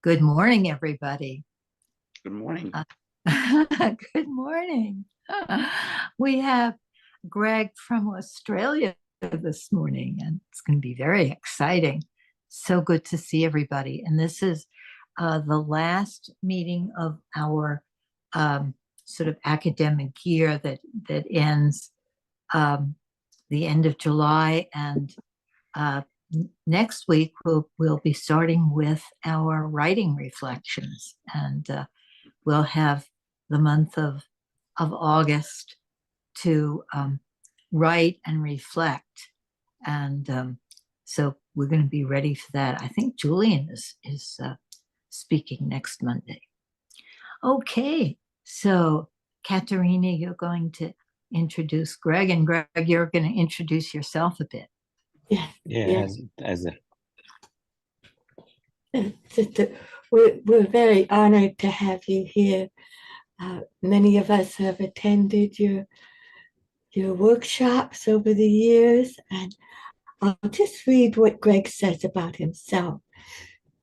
Good morning, everybody. Good morning. Good morning. We have Greg from Australia this morning, and it's going to be very exciting. So good to see everybody. And this is the last meeting of our sort of academic year that ends the end of July, and uh, next week we'll be starting with our writing reflections, and we'll have the month of August to write and reflect, and so we're going to be ready for that. I think Julian is speaking next Monday. Okay, so Katerina, you're going to introduce Greg, and Greg, you're going to introduce yourself a bit. Yeah. Sister, we're very honored to have you here. Many of us have attended your workshops over the years, and I'll just read what Greg says about himself.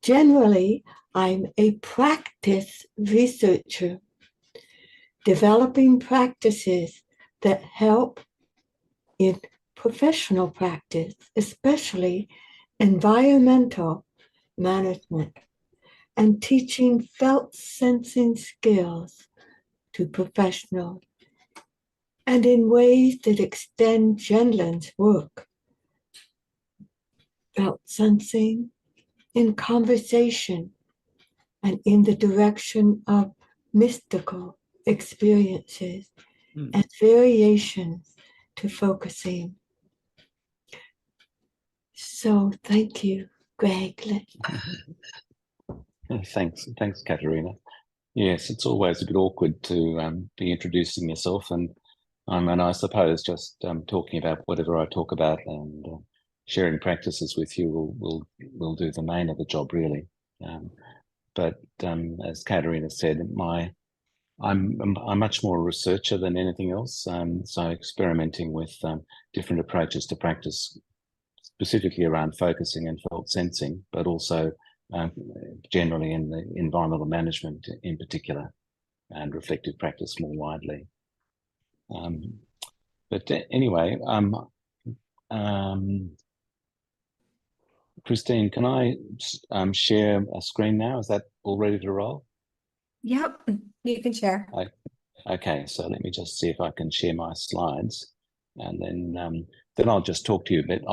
Generally, I'm a practice researcher, developing practices that help in professional practice, especially environmental management, and teaching felt sensing skills to professionals, and in ways that extend Gendlin's work. Felt sensing in conversation and in the direction of mystical experiences and variations to focusing. So thank you, Greg. Thanks, Katerina. Yes, it's always a bit awkward to be introducing yourself, and I suppose just talking about whatever I talk about and sharing practices with you will do the main of the job, really. But as Katerina said, I'm much more a researcher than anything else. So experimenting with different approaches to practice, specifically around focusing and felt sensing, but also generally in the environmental management in particular, and reflective practice more widely. But anyway, Christine, can I share a screen now? Is that all ready to roll? Yep, you can share. Okay, so let me just see if I can share my slides, and then I'll just talk to you a bit.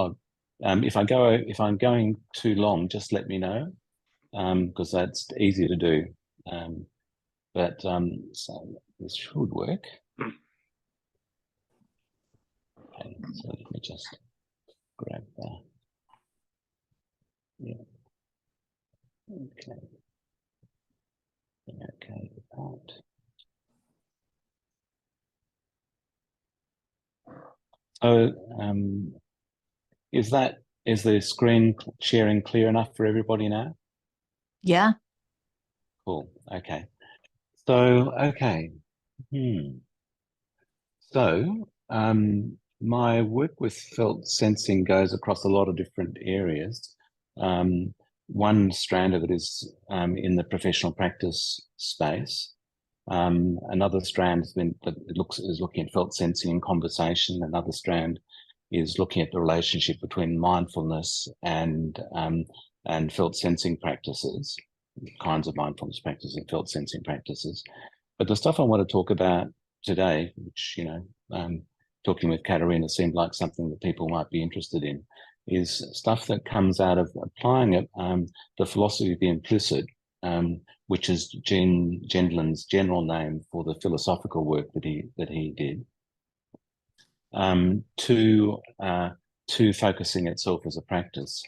If I'm going too long, just let me know, because that's easy to do. So this should work. Okay, so let me just grab that. Yeah. Okay. Okay, out. So, is the screen sharing clear enough for everybody now? Yeah. Cool. Okay. So, okay. So, my work with felt sensing goes across a lot of different areas. One strand of it is in the professional practice space. Another strand is looking at felt sensing and conversation. Another strand is looking at the relationship between mindfulness and felt sensing practices, kinds of mindfulness practices and felt sensing practices. But the stuff I want to talk about today, which talking with Katerina seemed like something that people might be interested in, is stuff that comes out of applying it, the philosophy of the implicit, which is Gendlin's general name for the philosophical work that he did, to focusing itself as a practice.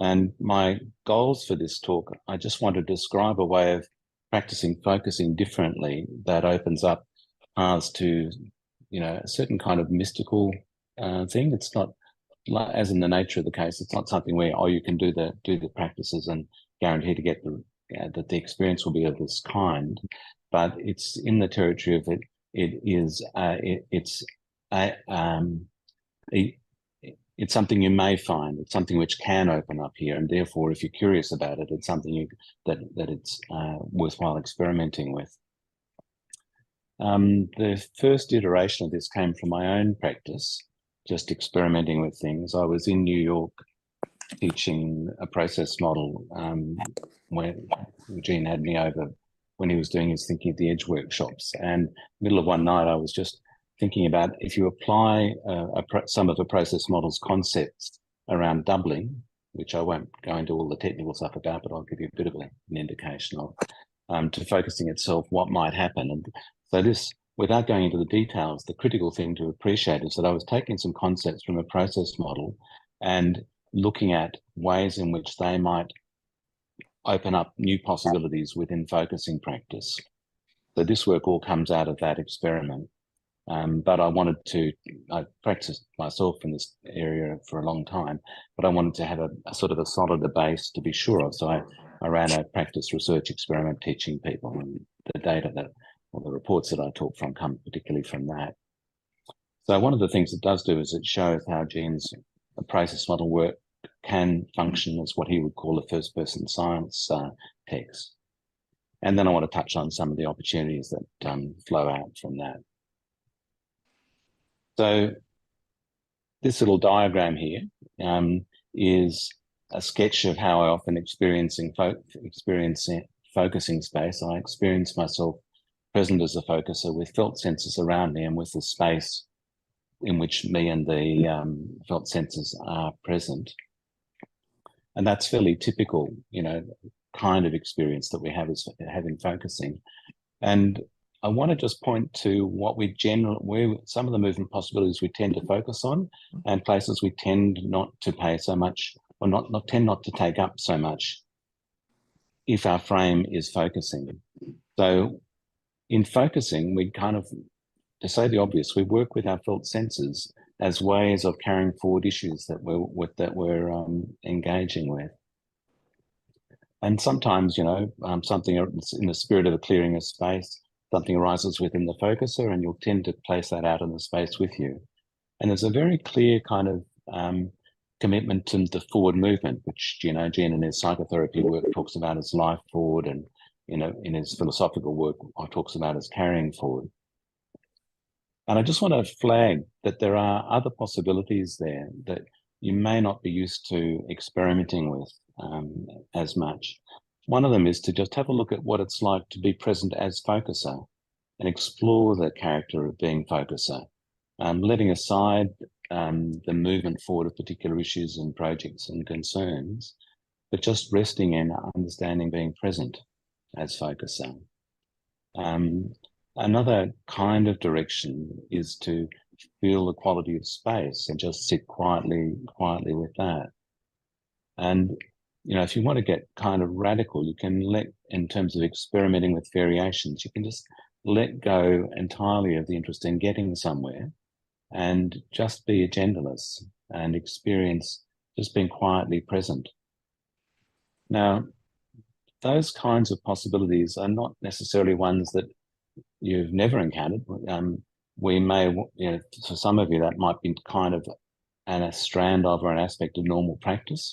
And my goals for this talk, I just want to describe a way of practicing focusing differently that opens up paths to, a certain kind of mystical thing. It's not, as in the nature of the case, it's not something where you can do the practices and guarantee to get that the experience will be of this kind, but it's in the territory of it's something you may find. It's something which can open up here, and therefore, if you're curious about it, it's something that it's worthwhile experimenting with. The first iteration of this came from my own practice, just experimenting with things. I was in New York teaching a process model when Eugene had me over when he was doing his Thinking at the Edge workshops. And middle of one night, I was just thinking about if you apply some of the process model's concepts around doubling, which I won't go into all the technical stuff about, but I'll give you a bit of an indication of, to focusing itself, what might happen. And so this, without going into the details, the critical thing to appreciate is that I was taking some concepts from a process model and looking at ways in which they might open up new possibilities within focusing practice. So this work all comes out of that experiment. But I practiced myself in this area for a long time, but I wanted to have a sort of a solider base to be sure of. So I ran a practice research experiment teaching people, and the data or the reports that I talk from come particularly from that. So one of the things it does do is it shows how Gene's process model work can function as what he would call a first-person science text. And then I want to touch on some of the opportunities that flow out from that. So this little diagram here is a sketch of how I often experiencing focusing space. I experience myself present as a focuser with felt senses around me and with the space in which me and the felt senses are present. And that's fairly typical, kind of experience that we have in focusing. And I want to just point to where some of the movement possibilities we tend to focus on, and places we tend not to pay so much, or tend not to take up so much if our frame is focusing. So in focusing, we kind of, to say the obvious, we work with our felt senses as ways of carrying forward issues that we're engaging with. And sometimes, something in the spirit of a clearing of space, something arises within the focuser, and you'll tend to place that out in the space with you. And there's a very clear kind of commitment to the forward movement, which, Gene in his psychotherapy work talks about as life forward, and, in his philosophical work, talks about as carrying forward. And I just want to flag that there are other possibilities there that you may not be used to experimenting with as much. One of them is to just have a look at what it's like to be present as focuser and explore the character of being focuser, letting aside the movement forward of particular issues and projects and concerns, but just resting in understanding being present as focuser. Another kind of direction is to feel the quality of space and just sit quietly with that. And, if you want to get kind of radical, you can in terms of experimenting with variations, you can just let go entirely of the interest in getting somewhere and just be agendaless and experience just being quietly present. Now, those kinds of possibilities are not necessarily ones that you've never encountered. We may, for some of you, that might be kind of a strand of or an aspect of normal practice.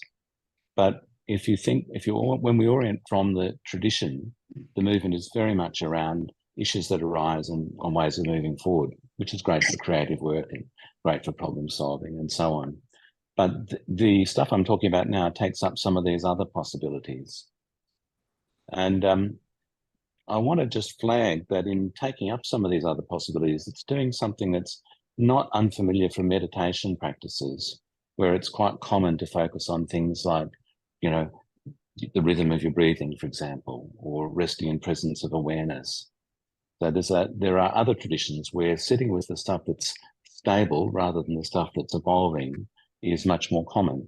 But when we orient from the tradition, the movement is very much around issues that arise on ways of moving forward, which is great for creative work and great for problem solving and so on. But the stuff I'm talking about now takes up some of these other possibilities. And I want to just flag that in taking up some of these other possibilities, it's doing something that's not unfamiliar from meditation practices, where it's quite common to focus on things like, the rhythm of your breathing, for example, or resting in presence of awareness. So there are other traditions where sitting with the stuff that's stable rather than the stuff that's evolving is much more common.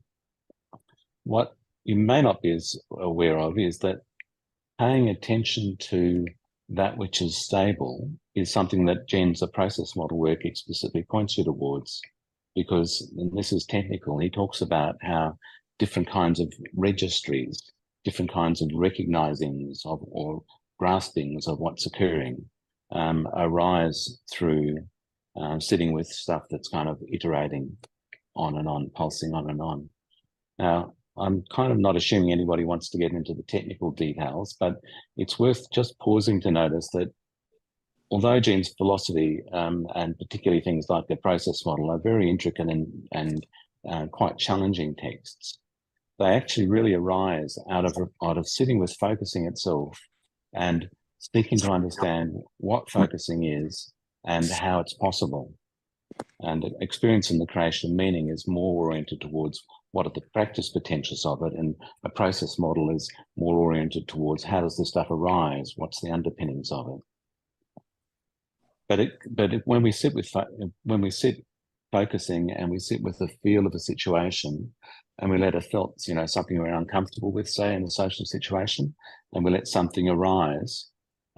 What you may not be as aware of is that paying attention to that which is stable is something that Gen's process model work explicitly points you towards, because, and this is technical, he talks about how different kinds of registries, different kinds of recognizings of or graspings of what's occurring arise through sitting with stuff that's kind of iterating. on and on, pulsing on and on. Now, I'm kind of not assuming anybody wants to get into the technical details, but it's worth just pausing to notice that although Jean's philosophy and particularly things like the process model are very intricate and quite challenging texts, they actually really arise out of sitting with focusing itself and seeking to understand what focusing is and how it's possible. And experience in the creation of meaning is more oriented towards what are the practice potentials of it, and a process model is more oriented towards how does this stuff arise, what's the underpinnings of it. But when we sit focusing and we sit with the feel of a situation, and we let a felt, something we're uncomfortable with, say in a social situation, and we let something arise,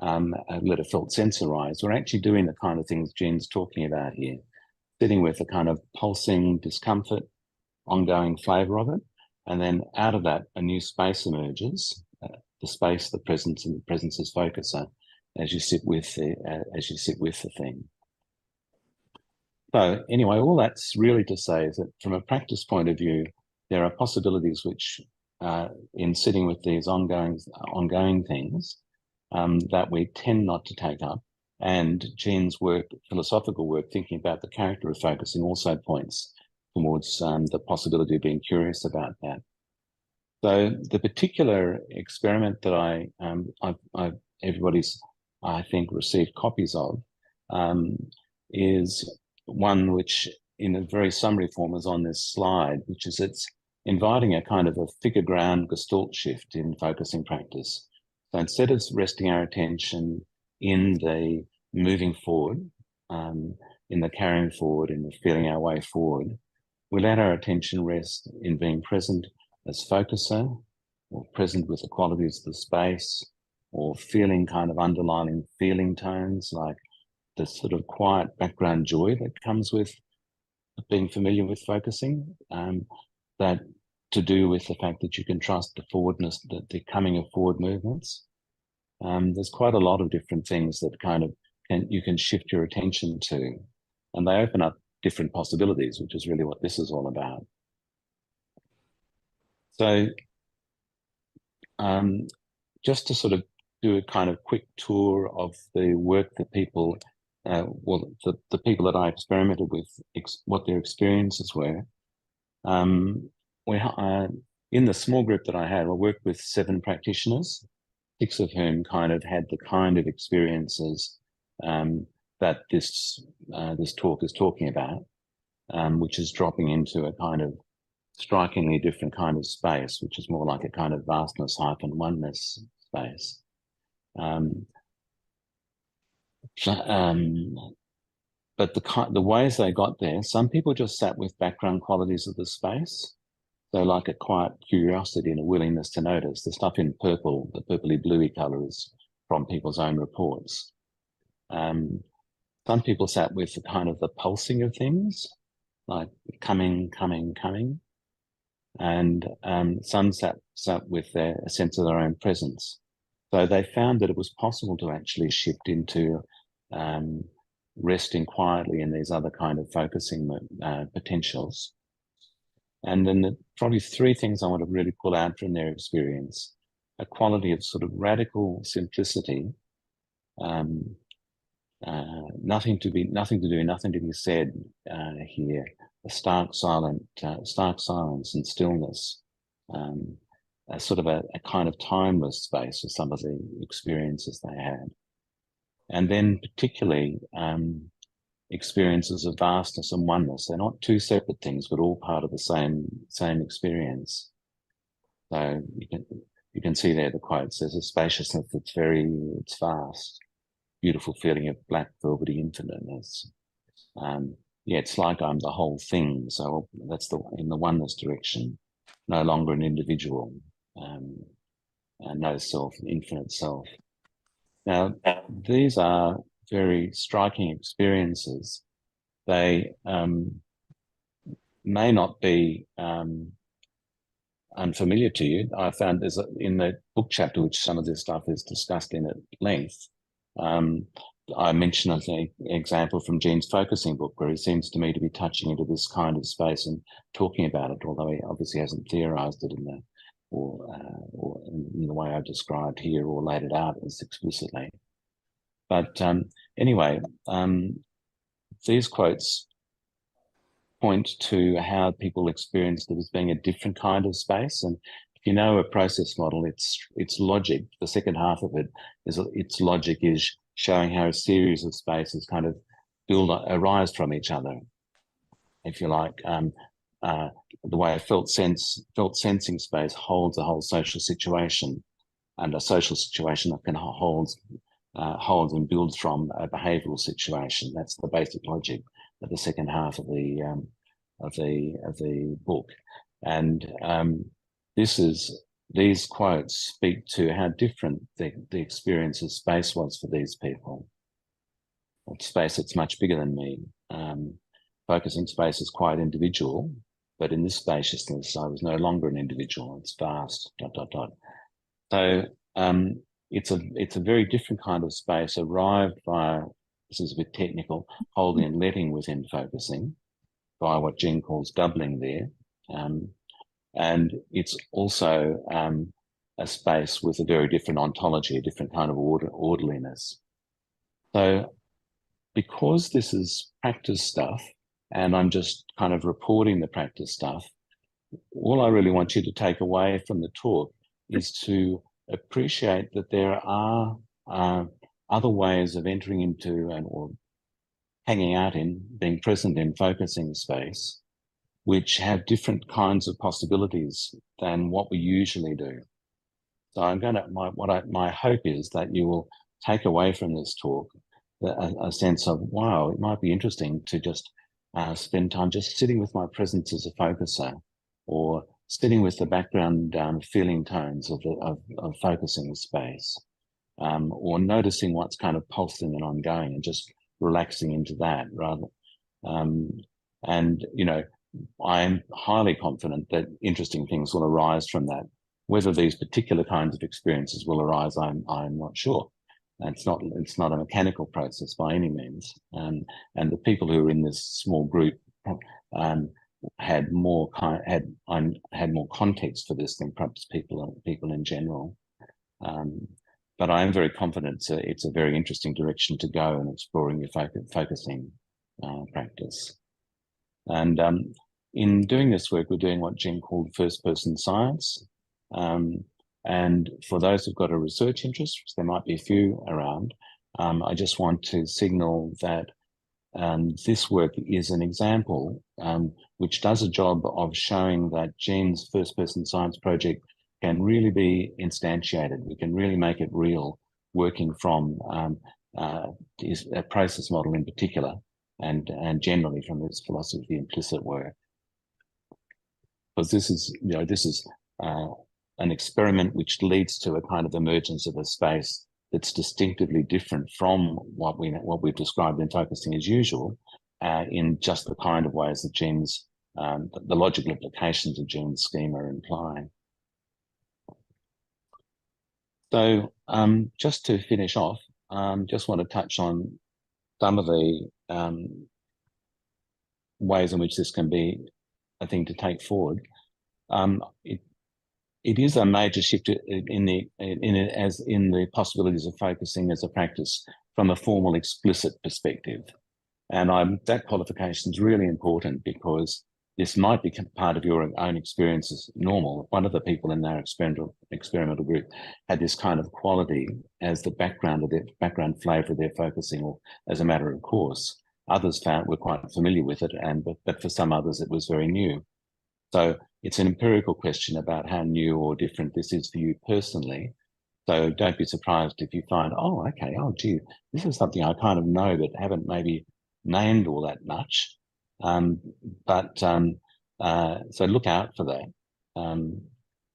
let a felt sense arise, we're actually doing the kind of things Jean's talking about here, sitting with a kind of pulsing discomfort, ongoing flavour of it, and then out of that a new space emerges, the space, the presence, and the presence as focuser, as you sit with the thing. So anyway, all that's really to say is that from a practice point of view, there are possibilities which, in sitting with these ongoing things, that we tend not to take up. And Jean's work, philosophical work, thinking about the character of focusing, also points towards the possibility of being curious about that. So the particular experiment that everybody's, I think, received copies of, is one which, in a very summary form, is on this slide, which is it's inviting a kind of a figure ground gestalt shift in focusing practice. So instead of resting our attention in the moving forward, in the carrying forward, in the feeling our way forward, we let our attention rest in being present as focuser, or present with the qualities of the space, or feeling kind of underlying feeling tones, like the sort of quiet background joy that comes with being familiar with focusing, that to do with the fact that you can trust the forwardness, the coming of forward movements. There's quite a lot of different things that kind of you can shift your attention to, and they open up different possibilities, which is really what this is all about. So just to sort of do a kind of quick tour of the work that people, the people that I experimented with, what their experiences were. In the small group that I had, I worked with 7 practitioners, 6 of whom kind of had the kind of experiences that this talk is talking about, which is dropping into a kind of strikingly different kind of space, which is more like a kind of vastness hyphen oneness space. But the ways they got there, some people just sat with background qualities of the space. So like a quiet curiosity and a willingness to notice. The stuff in purple, the purpley bluey colour, is from people's own reports. Some people sat with the kind of the pulsing of things, like coming, coming, coming. And some sat with a sense of their own presence. So they found that it was possible to actually shift into resting quietly in these other kind of focusing potentials. And then probably 3 things I want to really pull out from their experience: a quality of sort of radical simplicity, nothing to do, nothing to be said here. A stark silence and stillness, a sort of a kind of timeless space for some of the experiences they had. And then particularly experiences of vastness and oneness. They're not 2 separate things, but all part of the same experience. So you can see there the quote says, a spaciousness it's vast, beautiful feeling of black velvety infiniteness. Yeah, it's like I'm the whole thing. So that's in the oneness direction, no longer an individual, no self, infinite self. Now, these are very striking experiences. They may not be unfamiliar to you. I found in the book chapter, which some of this stuff is discussed in at length, I mentioned as an example from Jean's focusing book, where he seems to me to be touching into this kind of space and talking about it, although he obviously hasn't theorized it in the or in the way I've described here or laid it out as explicitly. But anyway, these quotes point to how people experience it as being a different kind of space. And if you know a process model, its logic, the second half of it is its logic is showing how a series of spaces kind of arise from each other, if you like. The way a felt sensing space holds a whole social situation, and a social situation that can holds and builds from a behavioural situation. That's the basic logic of the second half of the book, and these quotes speak to how different the experience of space was for these people. Space that's much bigger than me. Focusing space is quite individual, but in this spaciousness, I was no longer an individual. It's vast. ... So it's a very different kind of space arrived by, this is a bit technical, holding and letting within focusing, by what Jen calls doubling there. And it's also a space with a very different ontology, a different kind of orderliness. So because this is practice stuff, and I'm just kind of reporting the practice stuff, all I really want you to take away from the talk is to appreciate that there are other ways of entering into or hanging out in, being present in focusing space, which have different kinds of possibilities than what we usually do. So I'm going to, my hope is that you will take away from this talk a sense of, wow, it might be interesting to just spend time just sitting with my presence as a focuser, or sitting with the background feeling tones of focusing space, or noticing what's kind of pulsing and ongoing and just relaxing into that rather. And, you know, I'm highly confident that interesting things will arise from that. Whether these particular kinds of experiences will arise, I'm not sure. It's not a mechanical process by any means. And the people who are in this small group had more context for this than perhaps people in general. But I am very confident it's a very interesting direction to go in exploring your focusing practice. And in doing this work, we're doing what Jen called first-person science. And for those who've got a research interest, which there might be a few around, I just want to signal that this work is an example which does a job of showing that Jen's first-person science project can really be instantiated. We can really make it real, working from a process model in particular, and generally from this philosophy of the implicit work. Because this is, you know, an experiment which leads to a kind of emergence of a space that's distinctively different from what we've described in focusing as usual, in just the kind of ways that Jen's the logical implications of Jen's schema imply. So just to finish off, just want to touch on some of the ways in which this can be a thing to take forward. It is a major shift in the possibilities of focusing as a practice from a formal explicit perspective, and that qualification is really important because this might be part of your own experience as normal. One of the people in our experimental group had this kind of quality as the background flavour of their focusing, or as a matter of course. Others were quite familiar with it, but for some others it was very new. So it's an empirical question about how new or different this is for you personally. So don't be surprised if you find, oh, okay, oh, gee, this is something I kind of know but haven't maybe named all that much. So look out for that.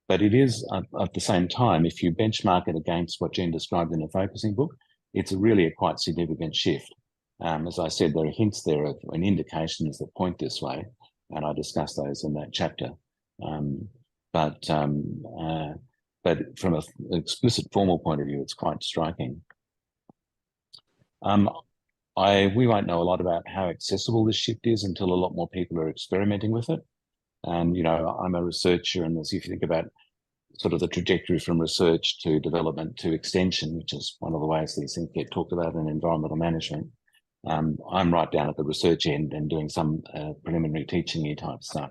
But it is, at the same time, if you benchmark it against what Jen described in the focusing book, it's really a quite significant shift. As I said, there are hints there of an indications that point this way, and I discussed those in that chapter. But from an explicit formal point of view, it's quite striking. We won't know a lot about how accessible this shift is until a lot more people are experimenting with it. And, you know, I'm a researcher, and as if you think about sort of the trajectory from research to development to extension, which is one of the ways these things get talked about in environmental management, I'm right down at the research end and doing some preliminary teaching-y type stuff.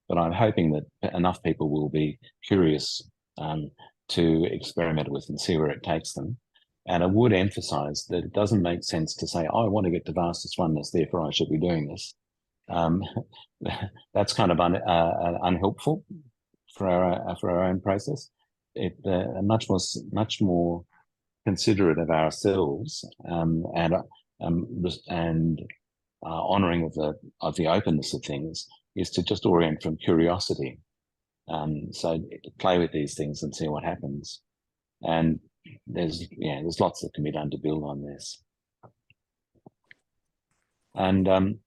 But I'm hoping that enough people will be curious to experiment with and see where it takes them. And I would emphasize that it doesn't make sense to say, oh, I want to get to vastness oneness, therefore I should be doing this. That's kind of unhelpful for our own process. Much more considerate of ourselves and honouring of the openness of things is to just orient from curiosity. So play with these things and see what happens. And there's lots that can be done to build on this. And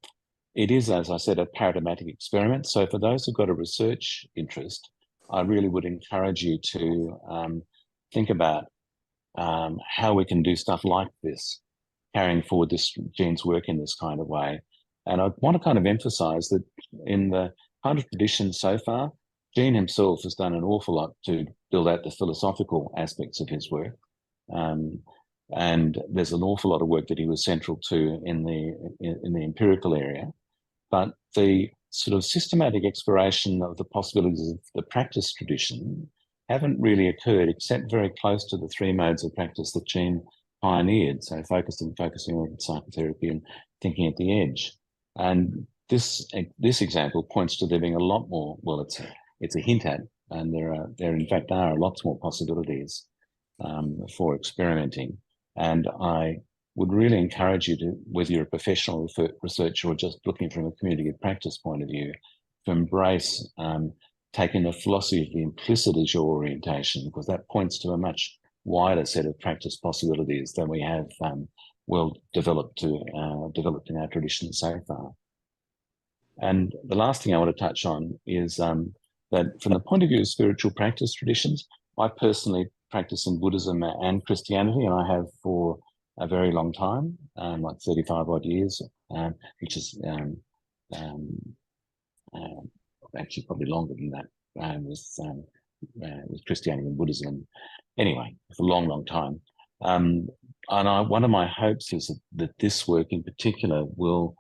it is, as I said, a paradigmatic experiment. So for those who've got a research interest, I really would encourage you to think about how we can do stuff like this, carrying forward Jean's work in this kind of way. And I want to kind of emphasize that in the kind of tradition so far, Jean himself has done an awful lot to build out the philosophical aspects of his work. And there's an awful lot of work that he was central to in the empirical area. But the sort of systematic exploration of the possibilities of the practice tradition haven't really occurred except very close to the three modes of practice that Jean pioneered. So focusing on psychotherapy and thinking at the edge. And this example points to there being a lot more, well, it's a hint at, and there in fact are lots more possibilities for experimenting. And I would really encourage you to, whether you're a professional researcher or just looking from a community of practice point of view, to embrace taking the philosophy of the implicit as your orientation, because that points to a much wider set of practice possibilities than we have well developed in our tradition so far. And the last thing I want to touch on is that from the point of view of spiritual practice traditions, I personally practice in Buddhism and Christianity, and I have for a very long time, like 35 odd years, which is actually probably longer than that with Christianity and Buddhism. Anyway, for a long, long time. And one of my hopes is that this work in particular will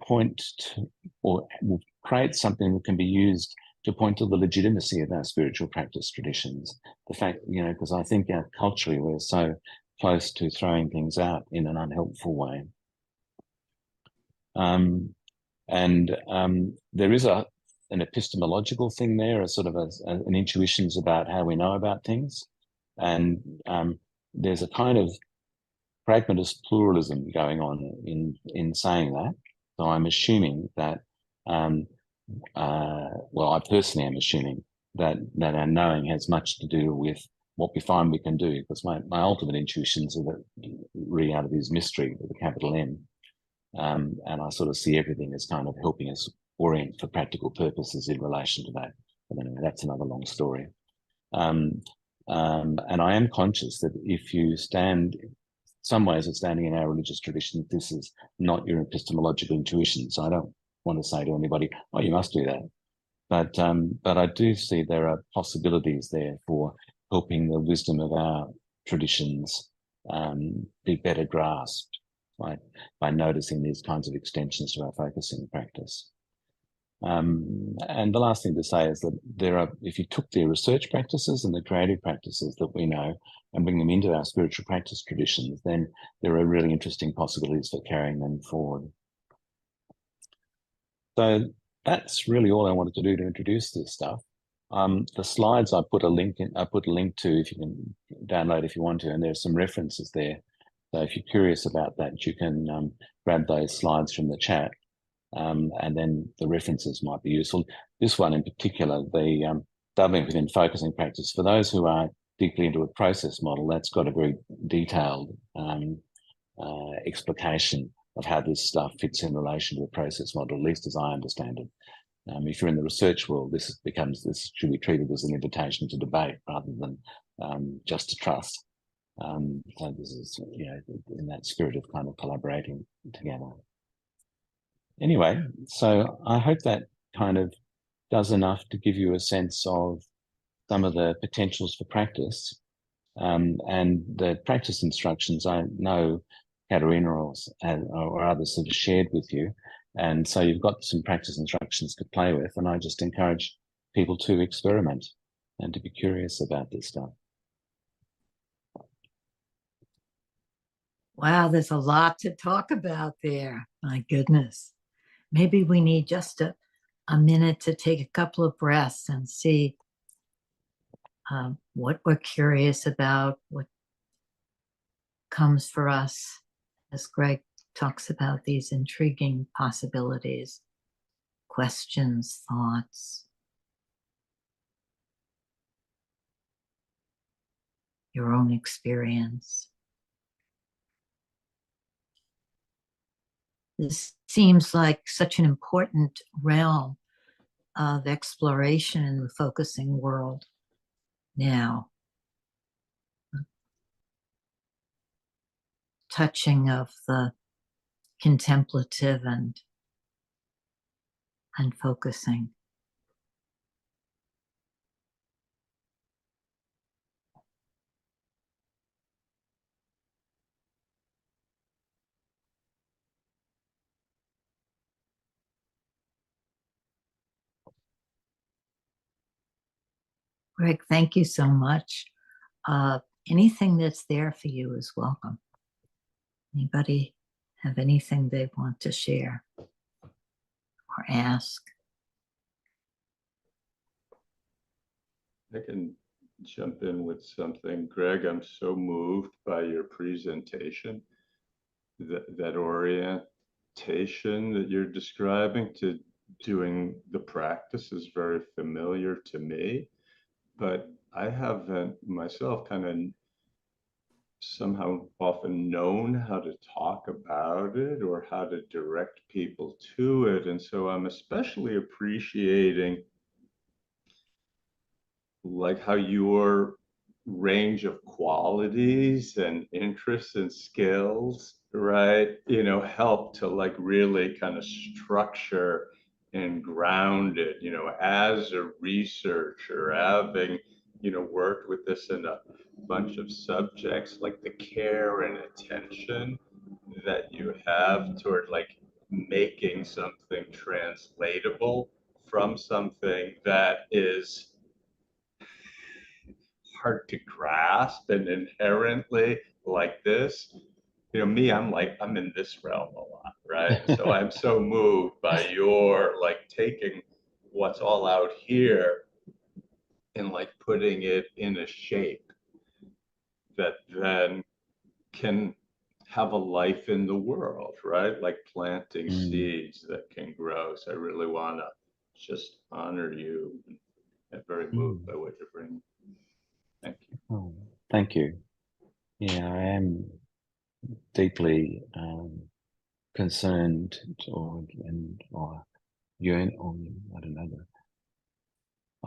point to, or will create something that can be used to point to the legitimacy of our spiritual practice traditions. The fact, because I think culturally we're so close to throwing things out in an unhelpful way. There is an epistemological thing there, a sort of an intuitions about how we know about things. And there's a kind of pragmatist pluralism going on in saying that. So I'm assuming that, well, I personally am assuming that our knowing has much to do with what we find we can do, because my ultimate intuitions are that reality is mystery with a capital M. And I sort of see everything as kind of helping us orient for practical purposes in relation to that. But anyway, that's another long story. And I am conscious that if you stand, some ways of standing in our religious tradition, this is not your epistemological intuition. So I don't want to say to anybody, oh, you must do that. But I do see there are possibilities there for helping the wisdom of our traditions be better grasped by noticing these kinds of extensions to our focusing practice. And the last thing to say is that if you took the research practices and the creative practices that we know and bring them into our spiritual practice traditions, then there are really interesting possibilities for carrying them forward. So that's really all I wanted to do to introduce this stuff. The slides I put a link to, if you can download if you want to, and there's some references there. So if you're curious about that, you can grab those slides from the chat, and then the references might be useful. This one in particular, the doubling within focusing practice, for those who are deeply into a process model, that's got a very detailed explication of how this stuff fits in relation to the process model, at least as I understand it. If you're in the research world, this should be treated as an invitation to debate rather than just to trust. So this is, in that spirit of kind of collaborating together. Anyway, so I hope that kind of does enough to give you a sense of some of the potentials for practice. And the practice instructions, I know Katerina or others have shared with you. And so you've got some practice instructions to play with. And I just encourage people to experiment and to be curious about this stuff. Wow, there's a lot to talk about there. My goodness. Maybe we need just a minute to take a couple of breaths and see what we're curious about, what comes for us as Greg talks about these intriguing possibilities, questions, thoughts, your own experience. This seems like such an important realm of exploration in the focusing world now. Touching of the contemplative and focusing. Greg, thank you so much. Anything that's there for you is welcome. Anybody have anything they want to share or ask? I can jump in with something. Greg, I'm so moved by your presentation. That orientation that you're describing to doing the practice is very familiar to me, but I haven't myself kind of somehow often known how to talk about it or how to direct people to it. And so I'm especially appreciating like how your range of qualities and interests and skills, right, help to like really kind of structure and ground it, as a researcher, having, worked with this in a bunch of subjects, like the care and attention that you have toward like making something translatable from something that is hard to grasp and inherently like this. Me, I'm in this realm a lot, right? So I'm so moved by your like taking what's all out here and like putting it in a shape that then can have a life in the world, right? Like planting seeds that can grow. So I really want to just honor you. I'm very moved by what you're bringing. Thank you. Oh, thank you. Yeah, I am deeply concerned or yearn, or I don't know.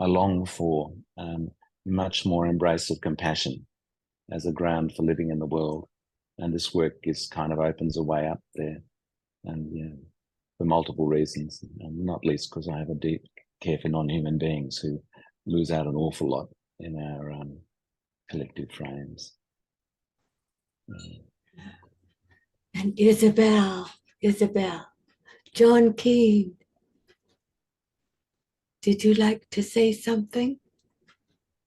I long for much more embrace of compassion as a ground for living in the world, and this work is kind of opens a way up there, and for multiple reasons, and not least because I have a deep care for non-human beings who lose out an awful lot in our collective frames. And Isabel, John Keane, did you like to say something?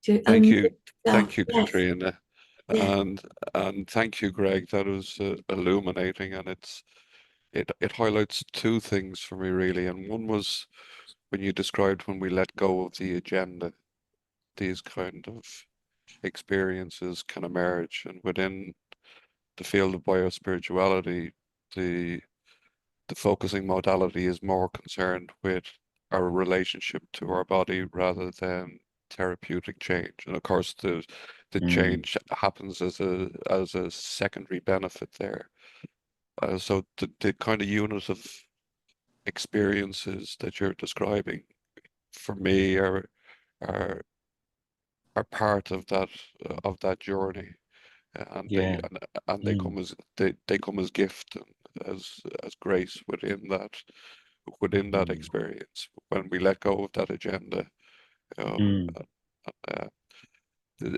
Thank you, Yes. Katrina, Yeah. and thank you, Greg. That was illuminating, and it highlights two things for me really. And one was when you described when we let go of the agenda, these kind of experiences can emerge, and within the field of biospirituality, the focusing modality is more concerned with our relationship to our body rather than therapeutic change. And of course, the change happens as a secondary benefit there. So the kind of unit of experiences that you're describing for me are part of that journey. and Yeah. they come as they come as gift and as grace within that experience. When we let go of that agenda, uh, the,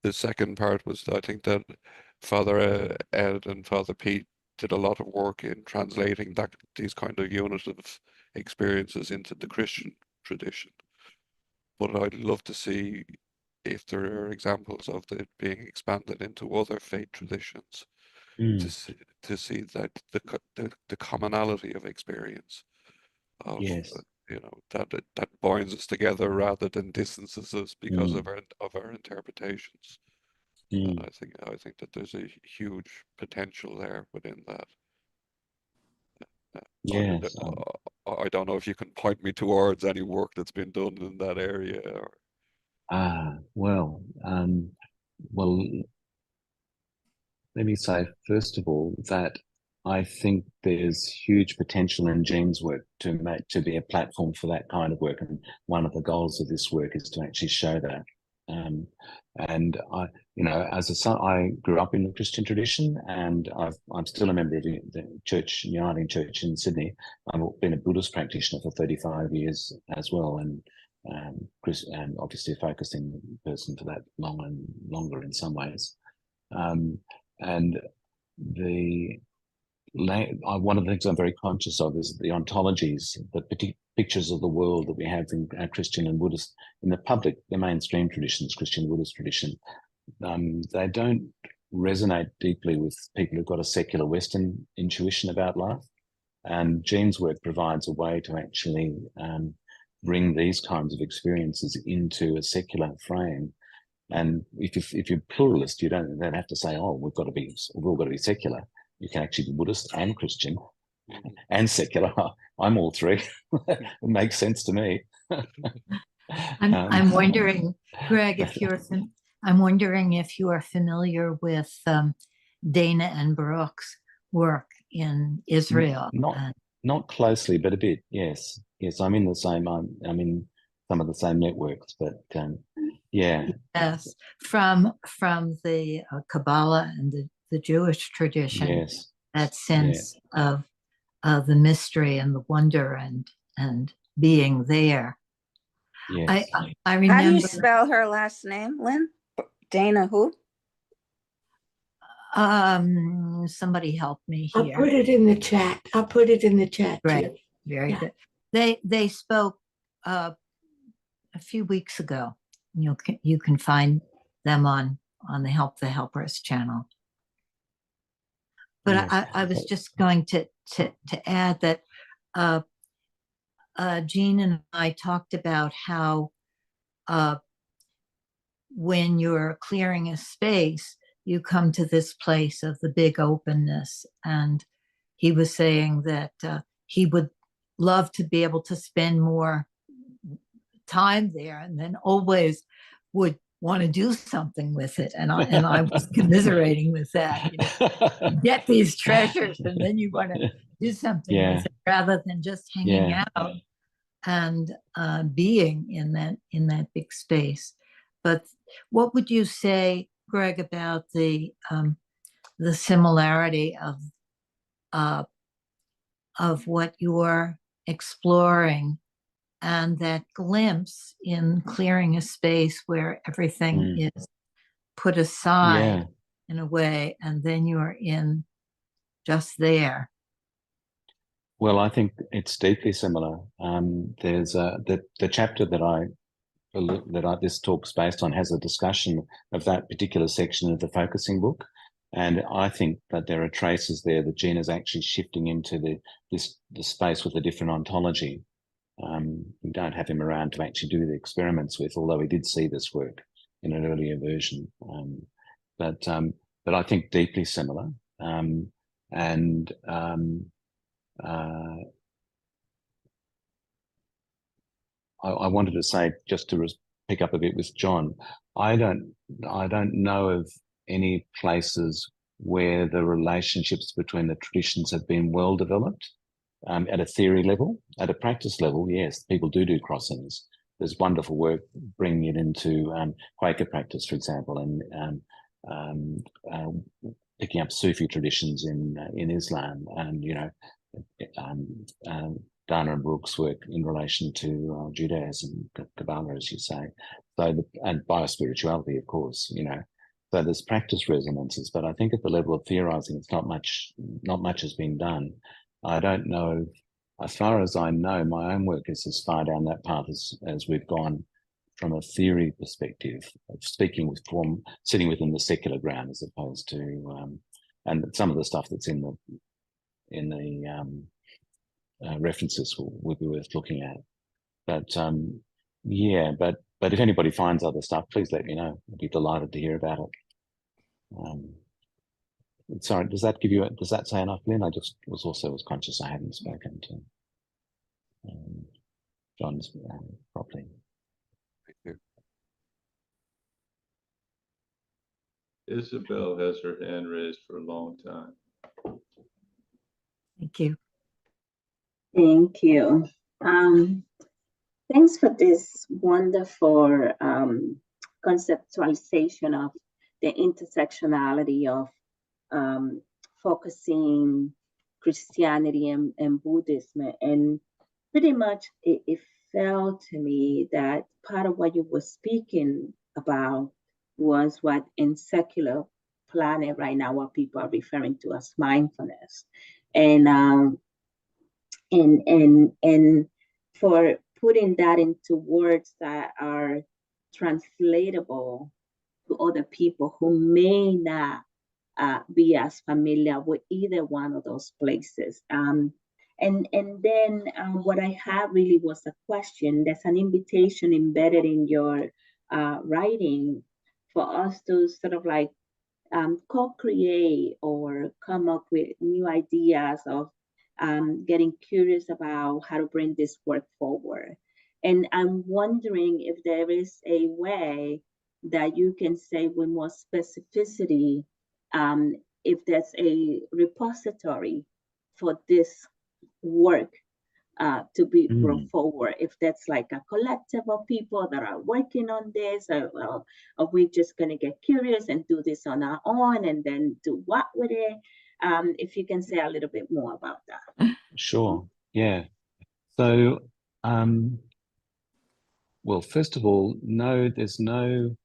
the second part was, I think, that Father Ed and Father Pete did a lot of work in translating these kind of unitive experiences into the Christian tradition. But I'd love to see if there are examples of it being expanded into other faith traditions, to see that the commonality of experience of Yes. that binds us together rather than distances us because of our interpretations. And I think that there's a huge potential there within that. Yes. I don't know if you can point me towards any work that's been done in that area. Well, let me say, first of all, that I think there's huge potential in Jean's work to be a platform for that kind of work. And one of the goals of this work is to actually show that. And I, as a son, I grew up in the Christian tradition, and I'm still a member of the church, Uniting Church in Sydney. I've been a Buddhist practitioner for 35 years as well, and obviously a focusing person for that longer in some ways. And one of the things I'm very conscious of is the ontologies, the pictures of the world that we have in our Christian and Buddhist, in the mainstream traditions, Christian Buddhist tradition. They don't resonate deeply with people who've got a secular Western intuition about life. And Jean's work provides a way to actually bring these kinds of experiences into a secular frame. And if you're pluralist, you don't have to say, oh, we've all got to be secular. You can actually be Buddhist and Christian and secular. I'm all three. It makes sense to me. I'm wondering, Greg, if you are familiar with Dana and Baruch's work in Israel. Not closely, but a bit. Yes. I'm in some of the same networks, but yeah. Yes, from the Kabbalah and the Jewish tradition. Yes. That sense of the mystery and the wonder and being there. Yes. I remember. How do you spell her last name, Lynn? Dana who? Somebody help me here. I'll put it in the chat. Right. Very good. They spoke a few weeks ago. You can find them on the Help the Helpers channel. But I was just going to add that Jean and I talked about how when you're clearing a space, you come to this place of the big openness. And he was saying that he would love to be able to spend more time there, and then always would want to do something with it. And I was commiserating with that. Get these treasures, and then you want to do something with it rather than just hanging out and being in that big space. But what would you say, Greg, about the similarity of what you're exploring and that glimpse in clearing a space where everything is put aside in a way, and then you're in just there? Well, I think it's deeply similar. There's the chapter that this talk's based on has a discussion of that particular section of the focusing book, and I think that there are traces there that Jean is actually shifting into the space with a different ontology. We don't have him around to actually do the experiments with, although he did see this work in an earlier version. But I think deeply similar. I wanted to say, just to pick up a bit with John, I don't know of any places where the relationships between the traditions have been well developed. At a theory level. At a practice level, yes, people do crossings. There's wonderful work bringing it into Quaker practice, for example, and picking up Sufi traditions in Islam, and Dana and Brooks' work in relation to Judaism, Kabbalah, as you say. So, and biospirituality, of course, So there's practice resonances, but I think at the level of theorizing, it's not much has been done. I don't know, as far as I know, my own work is as far down that path as we've gone from a theory perspective, of speaking with form, sitting within the secular ground, as opposed to, and some of the stuff that's in the references would be worth looking at. But yeah, but if anybody finds other stuff, please let me know. I'd be delighted to hear about it. Sorry, does that say enough, Lynn? I just was conscious I hadn't spoken to John properly. Thank you. Isabel has her hand raised for a long time. Thank you. Thank you. Thanks for this wonderful conceptualization of the intersectionality of focusing Christianity and Buddhism. And pretty much it felt to me that part of what you were speaking about was what in secular planet right now, what people are referring to as mindfulness. And for putting that into words that are translatable to other people who may not be as familiar with either one of those places. And then what I have really was a question. There's an invitation embedded in your writing for us to sort of like co-create or come up with new ideas of getting curious about how to bring this work forward. And I'm wondering if there is a way that you can say with more specificity, if there's a repository for this work to be brought forward, if that's like a collective of people that are working on this, or are we just going to get curious and do this on our own and then do what with it? If you can say a little bit more about that. Sure. Yeah. So, well, first of all, no, there's no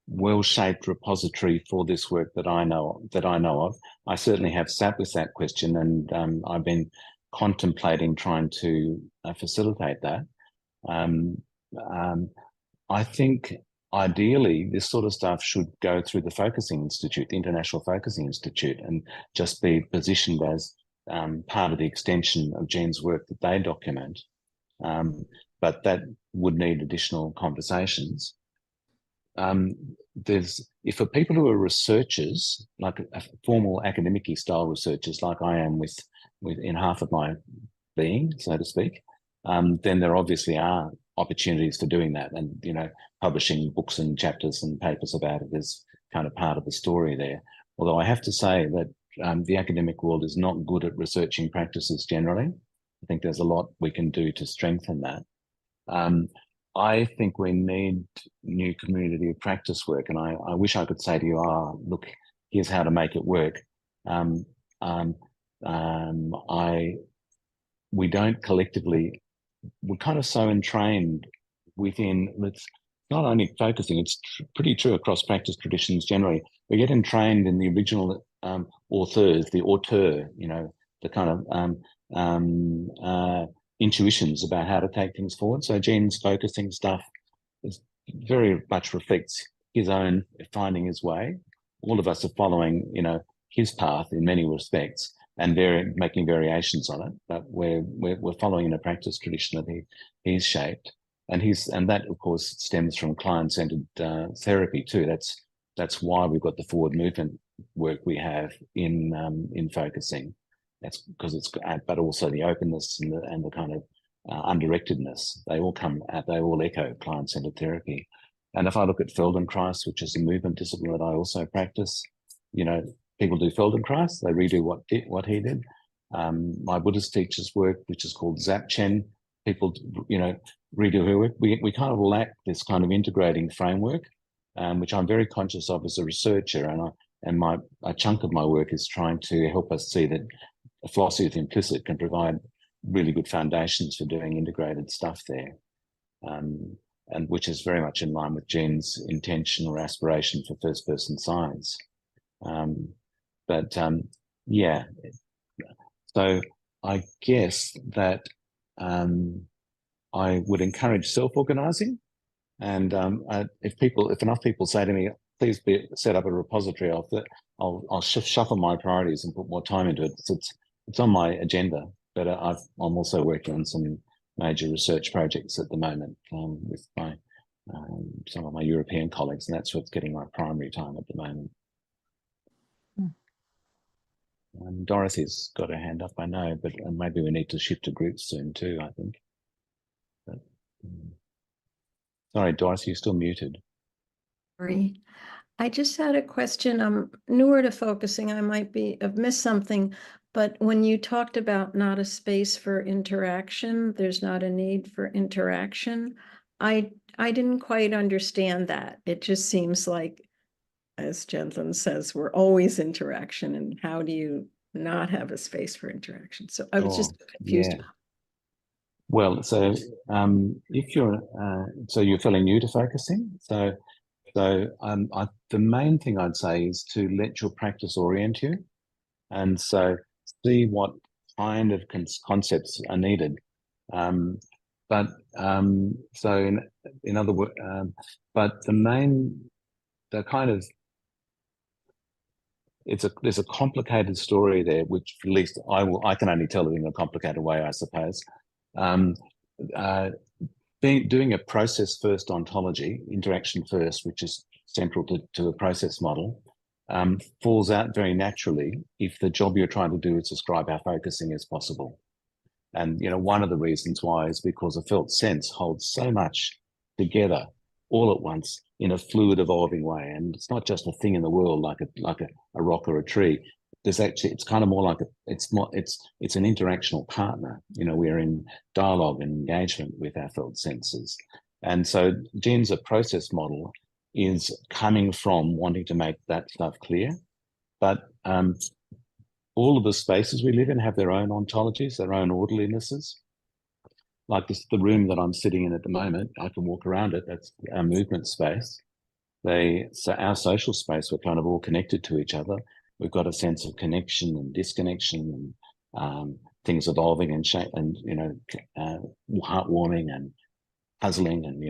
well-shaped repository for this work that I know of. I certainly have sat with that question, and I've been contemplating trying to facilitate that. I think ideally this sort of stuff should go through the Focusing Institute, the International Focusing Institute, and just be positioned as part of the extension of Jean's work that they document. But that would need additional conversations. If for people who are researchers, like formal academic-y style researchers, like I am with in half of my being, so to speak, then there obviously are opportunities for doing that, and publishing books and chapters and papers about it is kind of part of the story there. Although I have to say that the academic world is not good at researching practices generally. I think there's a lot we can do to strengthen that. I think we need new community of practice work, and I wish I could say to you, look, here's how to make it work. We don't collectively, we're kind of so entrained within, it's not only focusing, it's pretty true across practice traditions generally. We get entrained in the original authors, the auteur, the kind of intuitions about how to take things forward. So Jean's focusing stuff is very much reflects his own finding his way. All of us are following, his path in many respects and making variations on it, but we're following in a practice tradition that he's shaped, and that of course stems from client-centered therapy too. That's why we've got the forward movement work we have in focusing. That's because but also the openness and the kind of undirectedness. They all echo client-centered therapy. And if I look at Feldenkrais, which is a movement discipline that I also practice, people do Feldenkrais, they redo what he did. My Buddhist teacher's work, which is called Dzogchen, people, redo her work. We kind of lack this kind of integrating framework. which I'm very conscious of as a researcher, and a chunk of my work is trying to help us see that a philosophy of the implicit can provide really good foundations for doing integrated stuff there, and which is very much in line with Jean's intention or aspiration for first-person science. Yeah, so I guess that I would encourage self-organizing, and if enough people say to me, please set up a repository of it, I'll shuffle my priorities and put more time into it. It's on my agenda, but I'm also working on some major research projects at the moment with some of my European colleagues, and that's what's getting my primary time at the moment. Dorothy's got her hand up, I know, but maybe we need to shift to groups soon too, I think. But, sorry, Dorothy, you're still muted. Sorry. I just had a question. I'm newer to focusing. I might have missed something, but when you talked about not a space for interaction, there's not a need for interaction. I didn't quite understand that. It just seems like, as Gendlin says, we're always interaction, and how do you not have a space for interaction? So I was just confused. Yeah. Well, so if you're you're fairly new to focusing, so the main thing I'd say is to let your practice orient you, and so see what kind of concepts are needed. So in other words, but there's a complicated story there, which at least I can only tell it in a complicated way, I suppose. Doing a process first ontology, interaction first, which is central to a process model, falls out very naturally if the job you're trying to do is describe how focusing is possible. And one of the reasons why is because a felt sense holds so much together all at once in a fluid, evolving way. And it's not just a thing in the world like a rock or a tree. It's kind of more like it's an interactional partner. We're in dialogue and engagement with our felt senses. And so Jean's process model is coming from wanting to make that stuff clear. But all of the spaces we live in have their own ontologies, their own orderlinesses. Like the room that I'm sitting in at the moment, I can walk around it. That's our movement space. So our social space, we're kind of all connected to each other. We've got a sense of connection and disconnection, and things evolving and heartwarming and puzzling and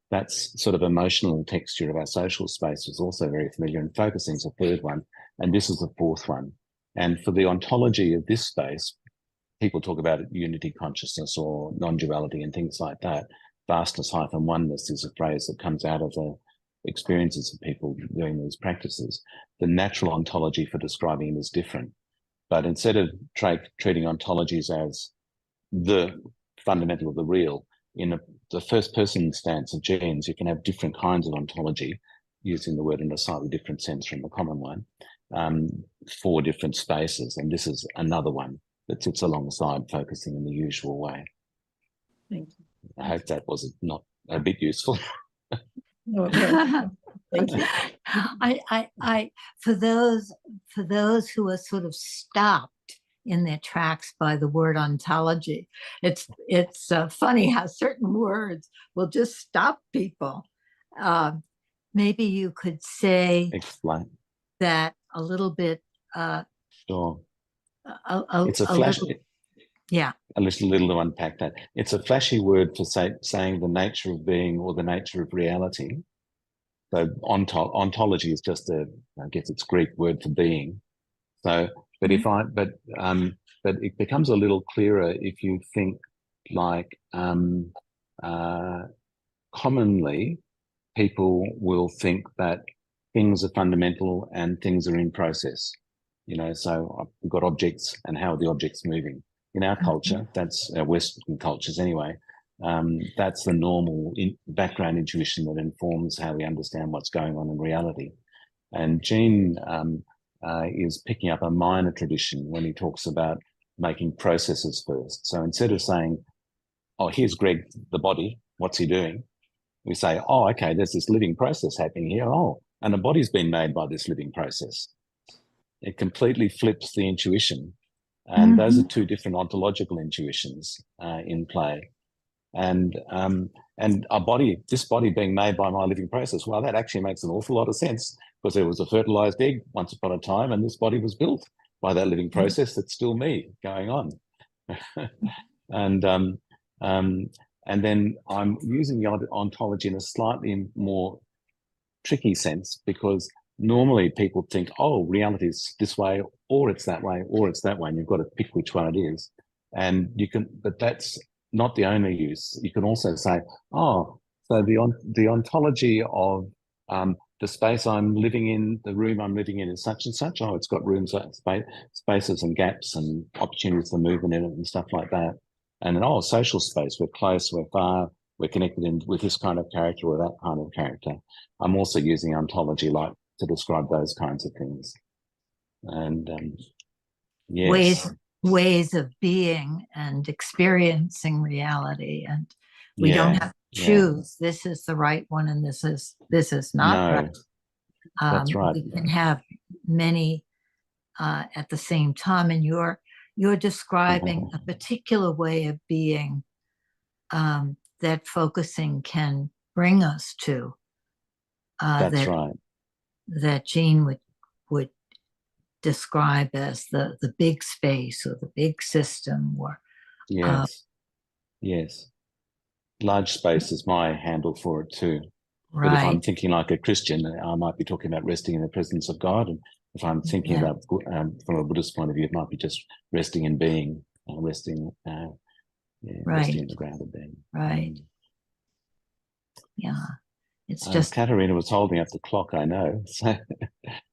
That's sort of emotional texture of our social space is also very familiar, and focusing is a third one, and this is the fourth one. And for the ontology of this space, people talk about it, unity consciousness or non-duality and things like that. Vastness-oneness is a phrase that comes out of the experiences of people doing these practices. The natural ontology for describing it is different. But instead of treating ontologies as the fundamental of the real, in the first person stance of genes, you can have different kinds of ontology, using the word in a slightly different sense from the common one, for different spaces. And this is another one that sits alongside focusing in the usual way. Thank you. I hope that was not a bit useful. No, okay. Thank you. I for those who are sort of stopped in their tracks by the word ontology, it's funny how certain words will just stop people. Maybe you could say Explain that a little bit. Sure. It's a flash. Yeah. A little to unpack that. It's a flashy word for saying the nature of being or the nature of reality. So ontology is just I guess it's Greek word for being. So, but but it becomes a little clearer if you think like commonly people will think that things are fundamental and things are in process. So we've got objects and how are the objects moving. In our culture, that's Western cultures anyway, that's the normal background intuition that informs how we understand what's going on in reality. And Jean is picking up a minor tradition when he talks about making processes first. So instead of saying, oh, here's Greg, the body, what's he doing? We say, oh, okay, there's this living process happening here. Oh, and the body's been made by this living process. It completely flips the intuition. And those are two different ontological intuitions in play. And our body, this body being made by my living process, well, that actually makes an awful lot of sense, because there was a fertilized egg once upon a time, and this body was built by that living process that's still me going on. And then I'm using the ontology in a slightly more tricky sense, because normally people think, oh, reality is this way, or it's that way, or it's that way, and you've got to pick which one it is. And you can, but that's not the only use. You can also say, oh, so the ontology of the space I'm living in, the room I'm living in is such and such. Oh, it's got rooms, spaces and gaps and opportunities for movement in it and stuff like that. And then, oh, social space, we're close, we're far, we're connected in with this kind of character or that kind of character. I'm also using ontology like to describe those kinds of things. And yes. Ways of being and experiencing reality, and we don't have to choose this is the right one and this is not right. That's right. We can have many at the same time, and you're describing a particular way of being that focusing can bring us to. That's right. That Jean would describe as the big space or the big system, or yes, large space is my handle for it too. Right. But if I'm thinking like a Christian, I might be talking about resting in the presence of God, and if I'm thinking about from a Buddhist point of view, it might be just resting in being, resting in the ground of being. Right. Yeah. It's just Katerina was holding up the clock, I know. So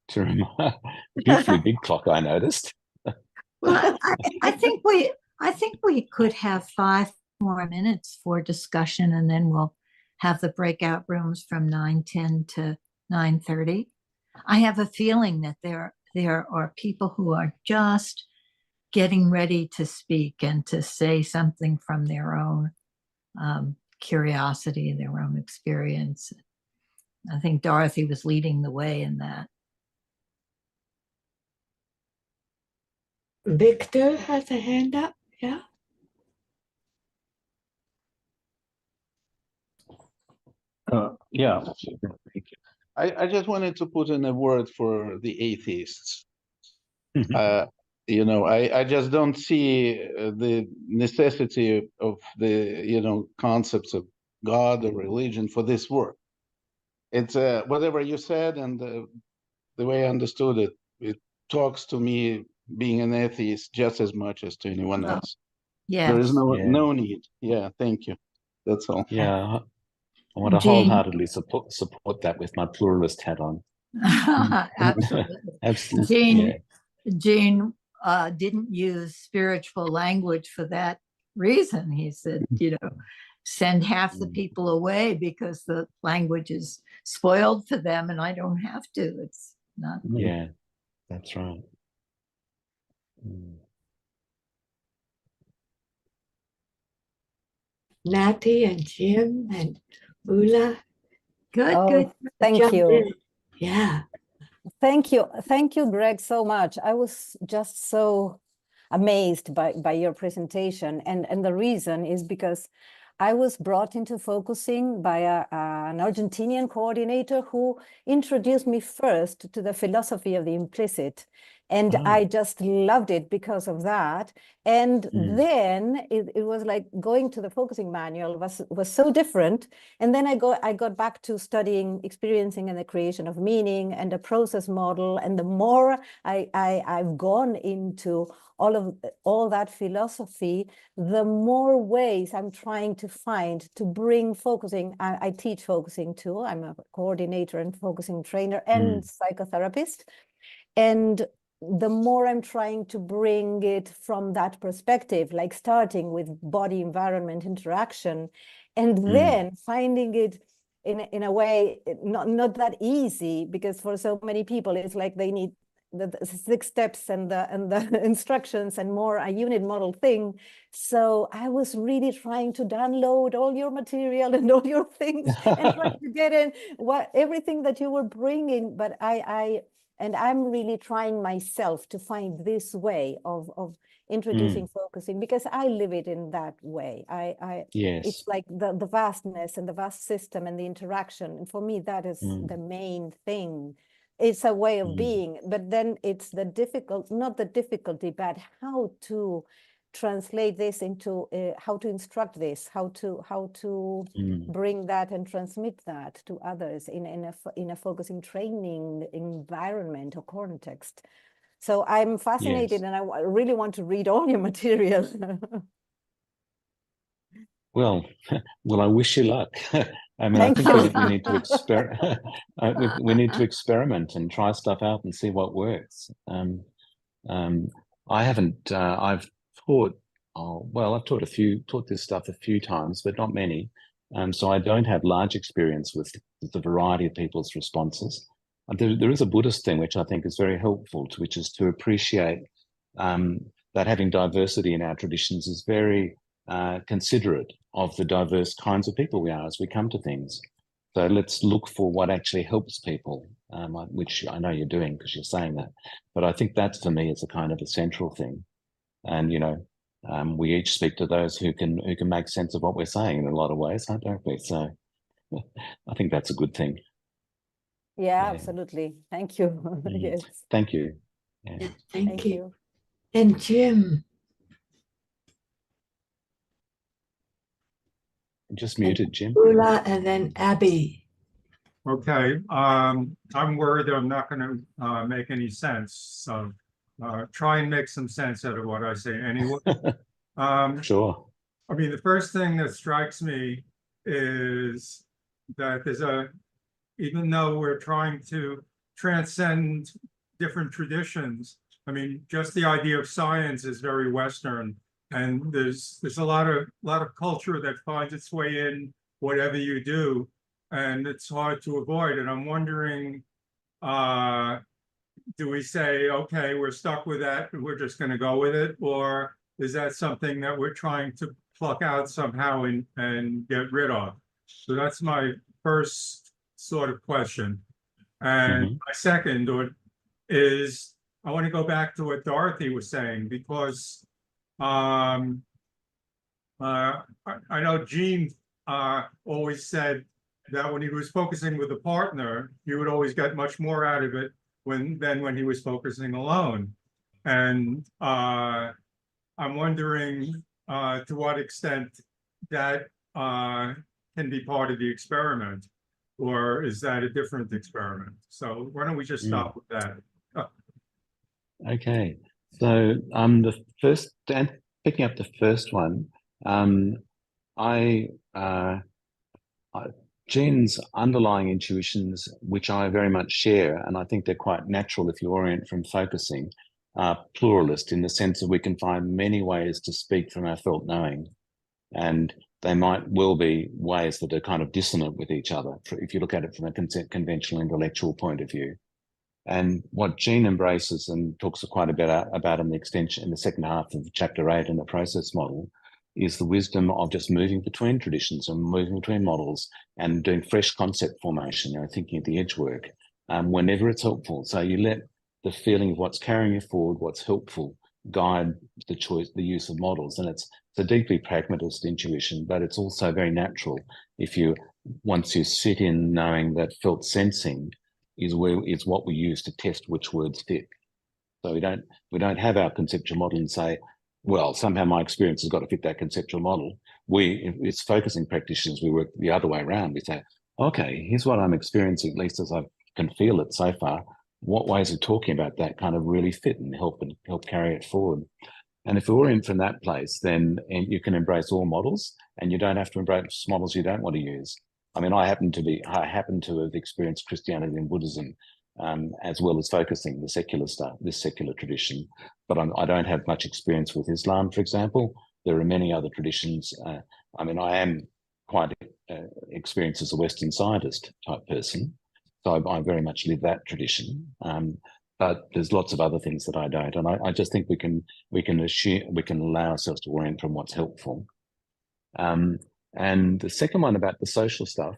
to remind, beautifully big clock, I noticed. Well, I think we could have 5 more minutes for discussion, and then we'll have the breakout rooms from 9:10 to 9:30. I have a feeling that there are people who are just getting ready to speak and to say something from their own curiosity, their own experience. I think Dorothy was leading the way in that. Victor has a hand up. Yeah. Yeah. Thank you. I just wanted to put in a word for the atheists. I just don't see the necessity of the concepts of God or religion for this work. It's whatever you said, and the way I understood it, it talks to me being an atheist just as much as to anyone else. Yeah, there is no need. Yeah, thank you. That's all. Yeah, I want to wholeheartedly support that with my pluralist hat on. Absolutely. Absolutely. Jean didn't use spiritual language for that reason. He said, send half the people away because the language is spoiled for them, and I don't have to. It's not. Yeah, that's right. Natty and Jim and Ula. Good. Thank you. Yeah. Thank you, Greg, so much. I was just so amazed by your presentation, and the reason is because I was brought into focusing by an Argentinian coordinator who introduced me first to the philosophy of the implicit. And I just loved it because of that. And then it was like going to the focusing manual was so different. And then I got back to studying experiencing and the creation of meaning and the process model. And the more I've gone into all that philosophy, the more ways I'm trying to find to bring focusing. I teach focusing too. I'm a coordinator and focusing trainer and psychotherapist. And the more I'm trying to bring it from that perspective, like starting with body environment interaction, and then finding it in a way not that easy, because for so many people it's like they need the 6 steps and the instructions and more a unit model thing. So I was really trying to download all your material and all your things and trying to get in everything that you were bringing. But I'm really trying myself to find this way of introducing focusing, because I live it in that way. Yes. It's like the vastness and the vast system and the interaction. And for me, that is the main thing. It's a way of being, but then it's not the difficulty, but how to translate this into how to instruct this, how to bring that and transmit that to others in a focusing training environment or context. So I'm fascinated, and I really want to read all your material. Well, I wish you luck. I mean, I think we need to we need to experiment and try stuff out and see what works. I haven't. I've taught. I've taught this stuff a few times, but not many. So I don't have large experience with the variety of people's responses. There is a Buddhist thing which I think is very helpful, which is to appreciate that having diversity in our traditions is very considerate of the diverse kinds of people we are as we come to things. So let's look for what actually helps people, which I know you're doing because you're saying that. But I think that for me is a kind of a central thing. And, we each speak to those who can make sense of what we're saying in a lot of ways, don't we? So I think that's a good thing. Yeah, absolutely. Thank you. Yes. Thank you. Yeah, thank you. And Jim. Just muted, Jim. Ula and then Abby. Okay. I'm worried I'm not going to make any sense. So try and make some sense out of what I say anyway. Sure. I mean, the first thing that strikes me is that even though we're trying to transcend different traditions, I mean, just the idea of science is very Western, and there's a lot of culture that finds its way in whatever you do, and it's hard to avoid. And I'm wondering, do we say, okay, we're stuck with that and we're just going to go with it, or is that something that we're trying to pluck out somehow and get rid of? So that's my first sort of question. And my second is, I want to go back to what Dorothy was saying, because I know Gene always said that when he was focusing with a partner, he would always get much more out of it than when he was focusing alone. And I'm wondering to what extent that can be part of the experiment, or is that a different experiment? So why don't we just stop with that? Okay. So picking up the first one, Gene's underlying intuitions, which I very much share, and I think they're quite natural if you orient from focusing, are pluralist in the sense that we can find many ways to speak from our felt knowing. And they might well be ways that are kind of dissonant with each other, if you look at it from a conventional intellectual point of view. And what Gene embraces and talks quite a bit about in the extension, in the second half of chapter 8 in the process model, is the wisdom of just moving between traditions and moving between models and doing fresh concept formation, thinking at the edge work, whenever it's helpful. So you let the feeling of what's carrying you forward, what's helpful, guide the use of models. And it's a deeply pragmatist intuition, but it's also very natural once you sit in knowing that felt sensing is what we use to test which words fit. So we don't have our conceptual model and say, well, somehow my experience has got to fit that conceptual model. It's focusing practitioners, we work the other way around. We say, okay, here's what I'm experiencing, at least as I can feel it so far. What ways of talking about that kind of really fit and help carry it forward? And if we're in from that place, then you can embrace all models, and you don't have to embrace models you don't want to use. I mean, I happen to have experienced Christianity and Buddhism as well as focusing the secular stuff, this secular tradition, but I don't have much experience with Islam, for example. There are many other traditions. I mean, I am quite experienced as a Western scientist type person, so I very much live that tradition. but there's lots of other things that I don't. And I just think we can allow ourselves to orient from what's helpful. And the second one about the social stuff,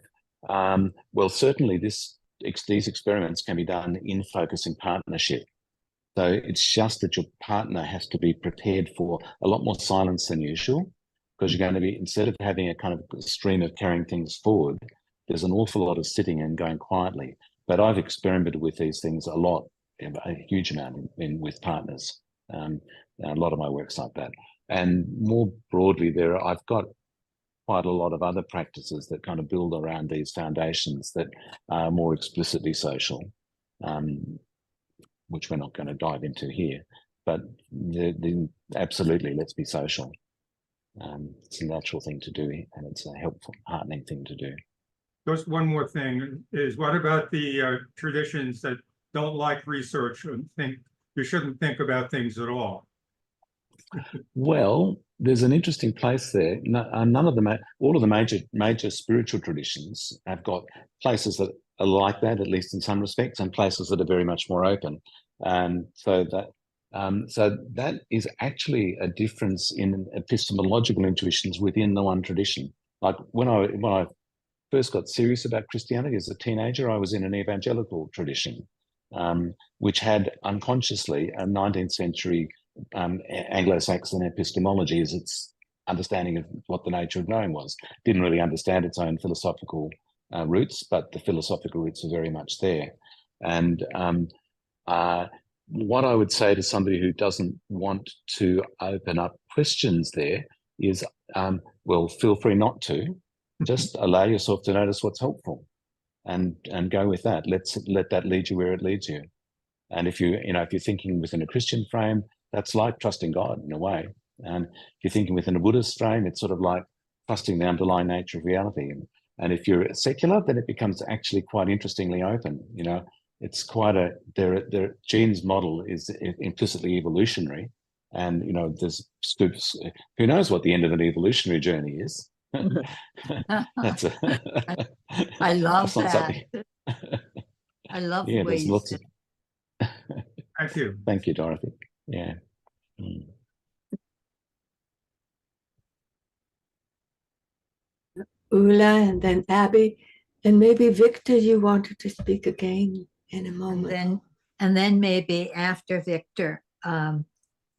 well, certainly these experiments can be done in focusing partnership. So it's just that your partner has to be prepared for a lot more silence than usual, because you're going to be, instead of having a kind of stream of carrying things forward, there's an awful lot of sitting and going quietly. But I've experimented with these things a lot, a huge amount with partners. A lot of my work's like that. And more broadly, I've got quite a lot of other practices that kind of build around these foundations that are more explicitly social, which we're not going to dive into here. But absolutely, let's be social. It's a natural thing to do, and it's a helpful, heartening thing to do. Just one more thing is, what about the traditions that don't like research and think you shouldn't think about things at all? Well, there's an interesting place there. None of all of the major spiritual traditions have got places that are like that, at least in some respects, and places that are very much more open. So that is actually a difference in epistemological intuitions within the one tradition. Like when I first got serious about Christianity as a teenager, I was in an evangelical tradition, which had unconsciously a 19th century Anglo-Saxon epistemology as its understanding of what the nature of knowing was. Didn't really understand its own philosophical roots, but the philosophical roots are very much there. And what I would say to somebody who doesn't want to open up questions there is, well, feel free not to. Just allow yourself to notice what's helpful, and go with that. Let that lead you where it leads you. And if you're thinking within a Christian frame, that's like trusting God in a way. And if you're thinking within a Buddhist frame, it's sort of like trusting the underlying nature of reality. And if you're secular, then it becomes actually quite interestingly open. It's quite their genes model is implicitly evolutionary, and there's scoops. Who knows what the end of an evolutionary journey is? That's I love that. I love the way you said. Thank you. Thank you, Dorothy. Yeah. Ula, and then Abby, and maybe Victor, you wanted to speak again in a moment. And then maybe after Victor,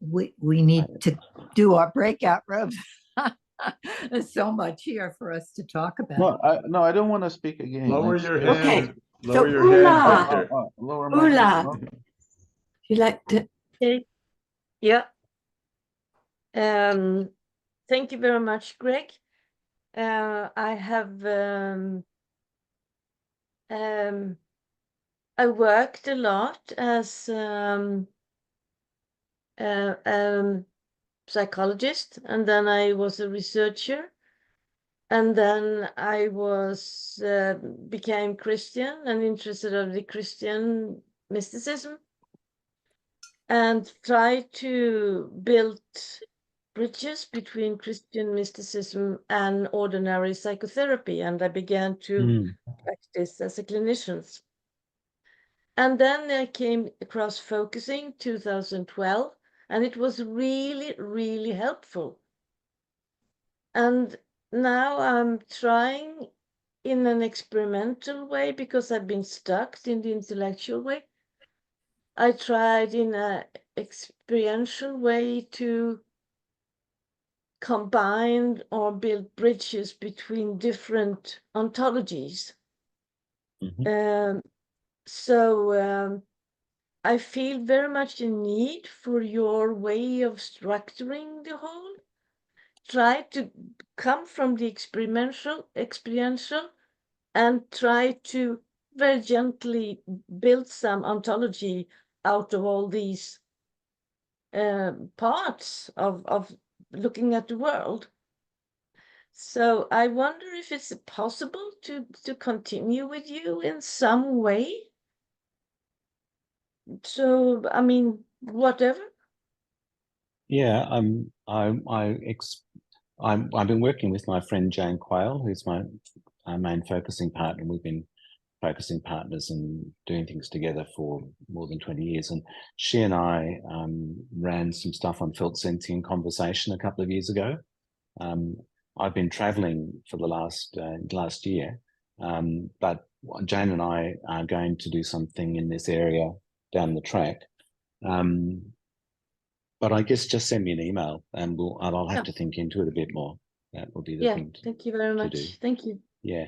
we need to do our breakout rooms. There's so much here for us to talk about. No, I don't want to speak again. Lower your hand. Okay. Lower So your Ula, hand. Lower my Ula, hand. you like to? Yeah. Thank you very much, Greg. I have I worked a lot as psychologist, and then I was a researcher, and then I was became Christian and interested in the Christian mysticism, and tried to build bridges between Christian mysticism and ordinary psychotherapy, and I began to practice as a clinician. And then I came across focusing 2012, and it was really, really helpful. And now I'm trying in an experimental way, because I've been stuck in the intellectual way. I tried in an experiential way to combine or build bridges between different ontologies. I feel very much in need for your way of structuring the whole. Try to come from the experiential, and try to very gently build some ontology out of all these parts of looking at the world. So I wonder if it's possible to continue with you in some way. So, I mean, whatever. Yeah, I've been working with my friend Jane Quayle, who's my main focusing partner. We've been focusing partners and doing things together for more than 20 years. And she and I ran some stuff on felt sensing and conversation a couple of years ago. I've been traveling for the last year, but Jane and I are going to do something in this area down the track. But I guess just send me an email and I'll have to think into it a bit more. That will be the thing. Thank you very much. do. Thank you. Yeah.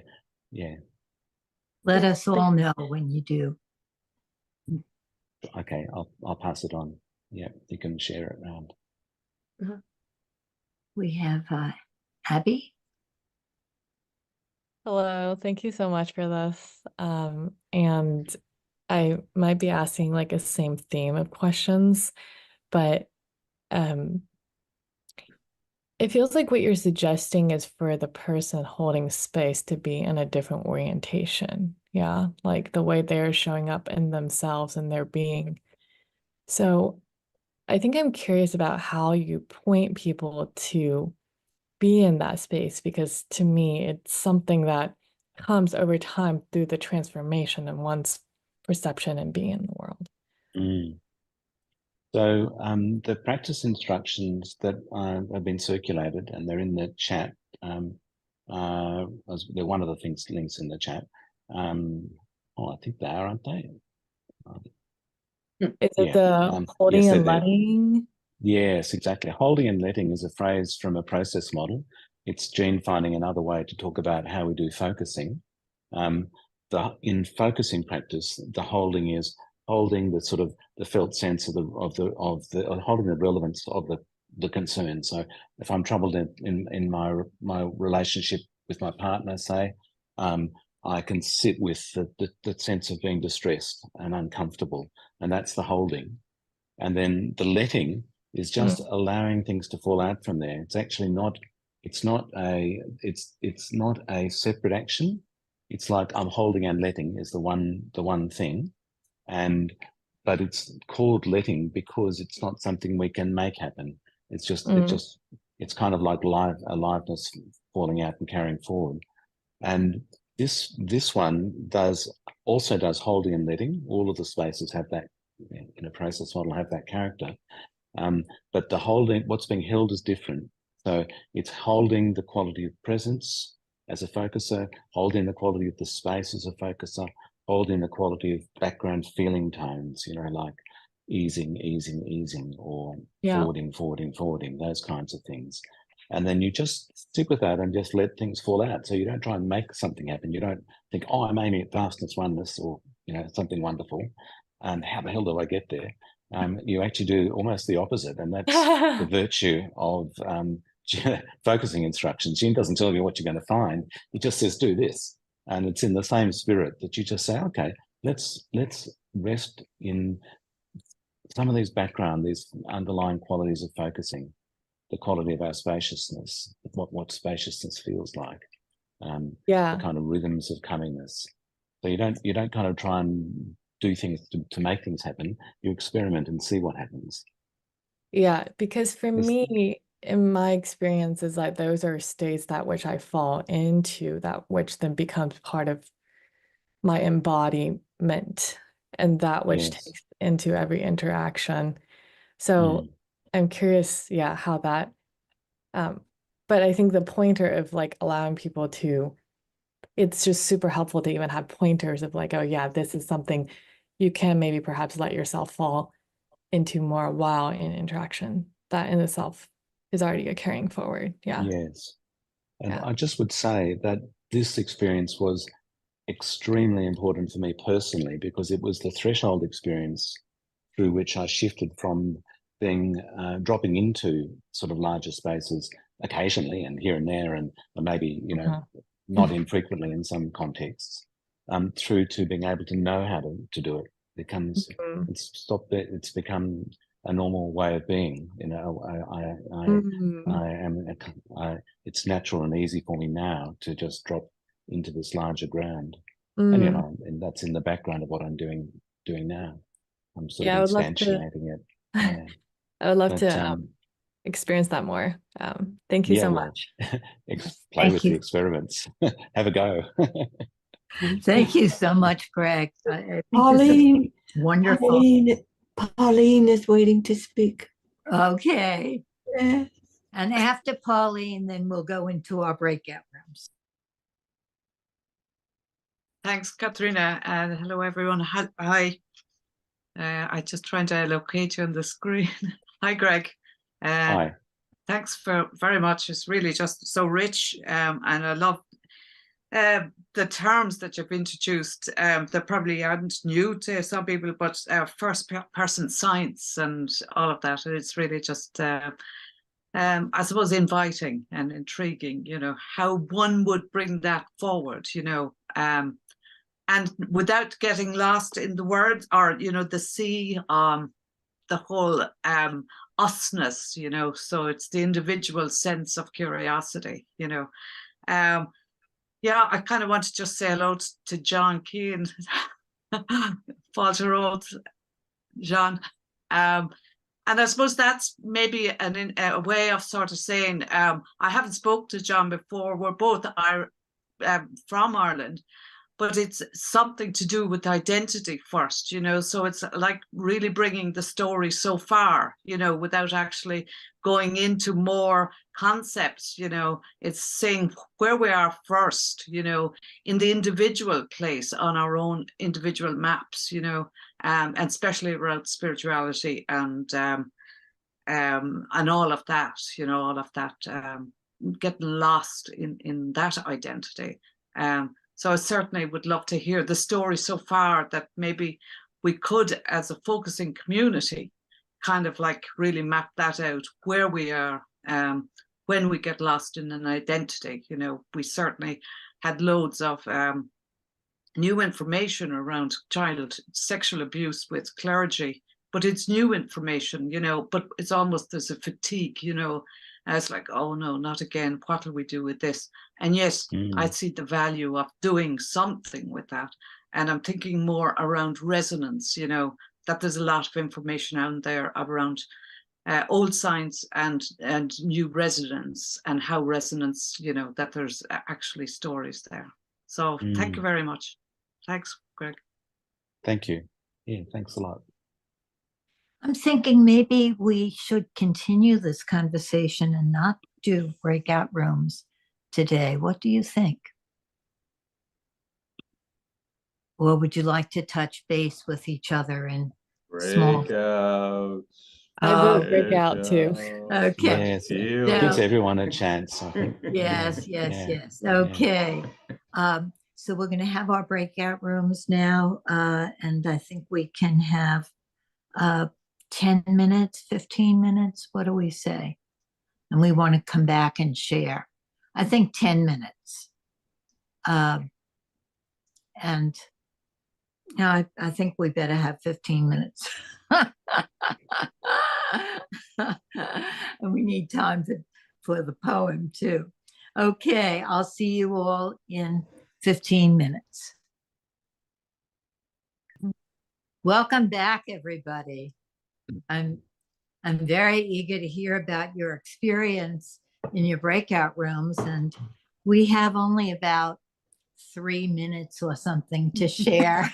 Let us all know when you do. Okay, I'll pass it on. Yeah, you can share it around. We have Abby. Hello, thank you so much for this. And I might be asking like a same theme of questions, but it feels like what you're suggesting is for the person holding space to be in a different orientation. Yeah, like the way they're showing up in themselves and their being. So I think I'm curious about how you point people to be in that space, because to me, it's something that comes over time through the transformation in one's perception and being in the world. So the practice instructions that have been circulated, and they're in the chat. They're one of the links in the chat. I think they are, aren't they? Is it the holding yes, and letting? Yes, exactly. Holding and letting is a phrase from a process model. It's Jean finding another way to talk about how we do focusing. In focusing practice, the holding is holding the sort of the felt sense of holding the relevance of the concern. So if I'm troubled in my relationship with my partner, say, I can sit with the sense of being distressed and uncomfortable, and that's the holding. And then the letting is just allowing things to fall out from there. It's actually not. It's not a separate action. It's like I'm holding and letting is the one thing, but it's called letting because it's not something we can make happen. It's just it's kind of like aliveness falling out and carrying forward. And this one also does holding and letting. All of the spaces have that, in a process model, have that character. But the holding, what's being held is different. So it's holding the quality of presence as a focuser, holding the quality of the space as a focuser, holding the quality of background feeling tones, like easing, or forwarding, those kinds of things. And then you just stick with that and just let things fall out. So you don't try and make something happen. You don't think, I'm aiming at vastness, oneness, or something wonderful. How the hell do I get there? You actually do almost the opposite, and that's the virtue of focusing instructions. Jean doesn't tell you what you're going to find. He just says, do this. And it's in the same spirit that you just say, okay, let's rest in some of these underlying qualities of focusing, the quality of our spaciousness, what spaciousness feels like, the kind of rhythms of comingness. So you don't kind of try and do things to make things happen. You experiment and see what happens. Yeah, because for me, in my experience, is like those are states that which I fall into, that which then becomes part of my embodiment, and that which takes into every interaction. So I'm curious, how that, but I think the pointer of like allowing people to, it's just super helpful to even have pointers of like, oh yeah, this is something you can maybe perhaps let yourself fall into more while in interaction. That in itself is already a carrying forward. Yes. And I just would say that this experience was extremely important for me personally, because it was the threshold experience through which I shifted from dropping into sort of larger spaces occasionally and here and there, and maybe, not infrequently in some contexts, through to being able to know how to do it. It's become a normal way of being. It's natural and easy for me now to just drop into this larger ground, and that's in the background of what I'm doing now. I'm sort of instantiating it. Yeah. I would love to experience that more. Thank you so much. Play with the experiments. Have a go. Thank you so much, Greg. I think this is Pauline, wonderful. Pauline is waiting to speak. Okay. Yeah. And after Pauline, then we'll go into our breakout rooms. Thanks, Katrina, and hello everyone. Hi. I just trying to locate you on the screen. Hi, Greg. Hi. Thanks very much. It's really just so rich, and I love the terms that you've introduced. That probably aren't new to some people, but first person science and all of that. It's really just, I suppose, inviting and intriguing. You know, how one would bring that forward. You know, and without getting lost in the words, or you know, the sea, the whole usness, you know. So it's the individual sense of curiosity, you know. Yeah, I kind of want to just say hello to John Keane, Falter Road, John. And I suppose that's maybe a way of sort of saying, I haven't spoke to John before. We're both from Ireland, but it's something to do with identity first, you know. So it's like really bringing the story so far, you know, without actually going into more concepts, you know. It's saying where we are first, you know, in the individual place on our own individual maps, you know, and especially around spirituality and all of that, you know, all of that, getting lost in that identity. So I certainly would love to hear the story so far that maybe we could, as a focusing community, kind of like really map that out, where we are when we get lost in an identity. You know, we certainly had loads of new information around child sexual abuse with clergy, but it's new information, you know, but it's almost there's a fatigue, you know. And it's like, oh no, not again. What will we do with this? And yes, I see the value of doing something with that. And I'm thinking more around resonance, you know, that there's a lot of information out there around old science and new resonance, and how resonance, you know, that there's actually stories there. So thank you very much. Thanks, Greg. Thank you. Yeah, thanks a lot. I'm thinking maybe we should continue this conversation and not do breakout rooms today. What do you think? Or would you like to touch base with each other in small? Breakouts. I will break out too. Okay. Yes, it gives everyone a chance, I think. Yes. Yeah. Okay. So we're going to have our breakout rooms now, and I think we can have 10 minutes, 15 minutes. What do we say? And we want to come back and share. I think 10 minutes. And now I think we better have 15 minutes. And we need time for the poem too. Okay, I'll see you all in 15 minutes. Welcome back, everybody. I'm very eager to hear about your experience in your breakout rooms, and we have only about 3 minutes or something to share.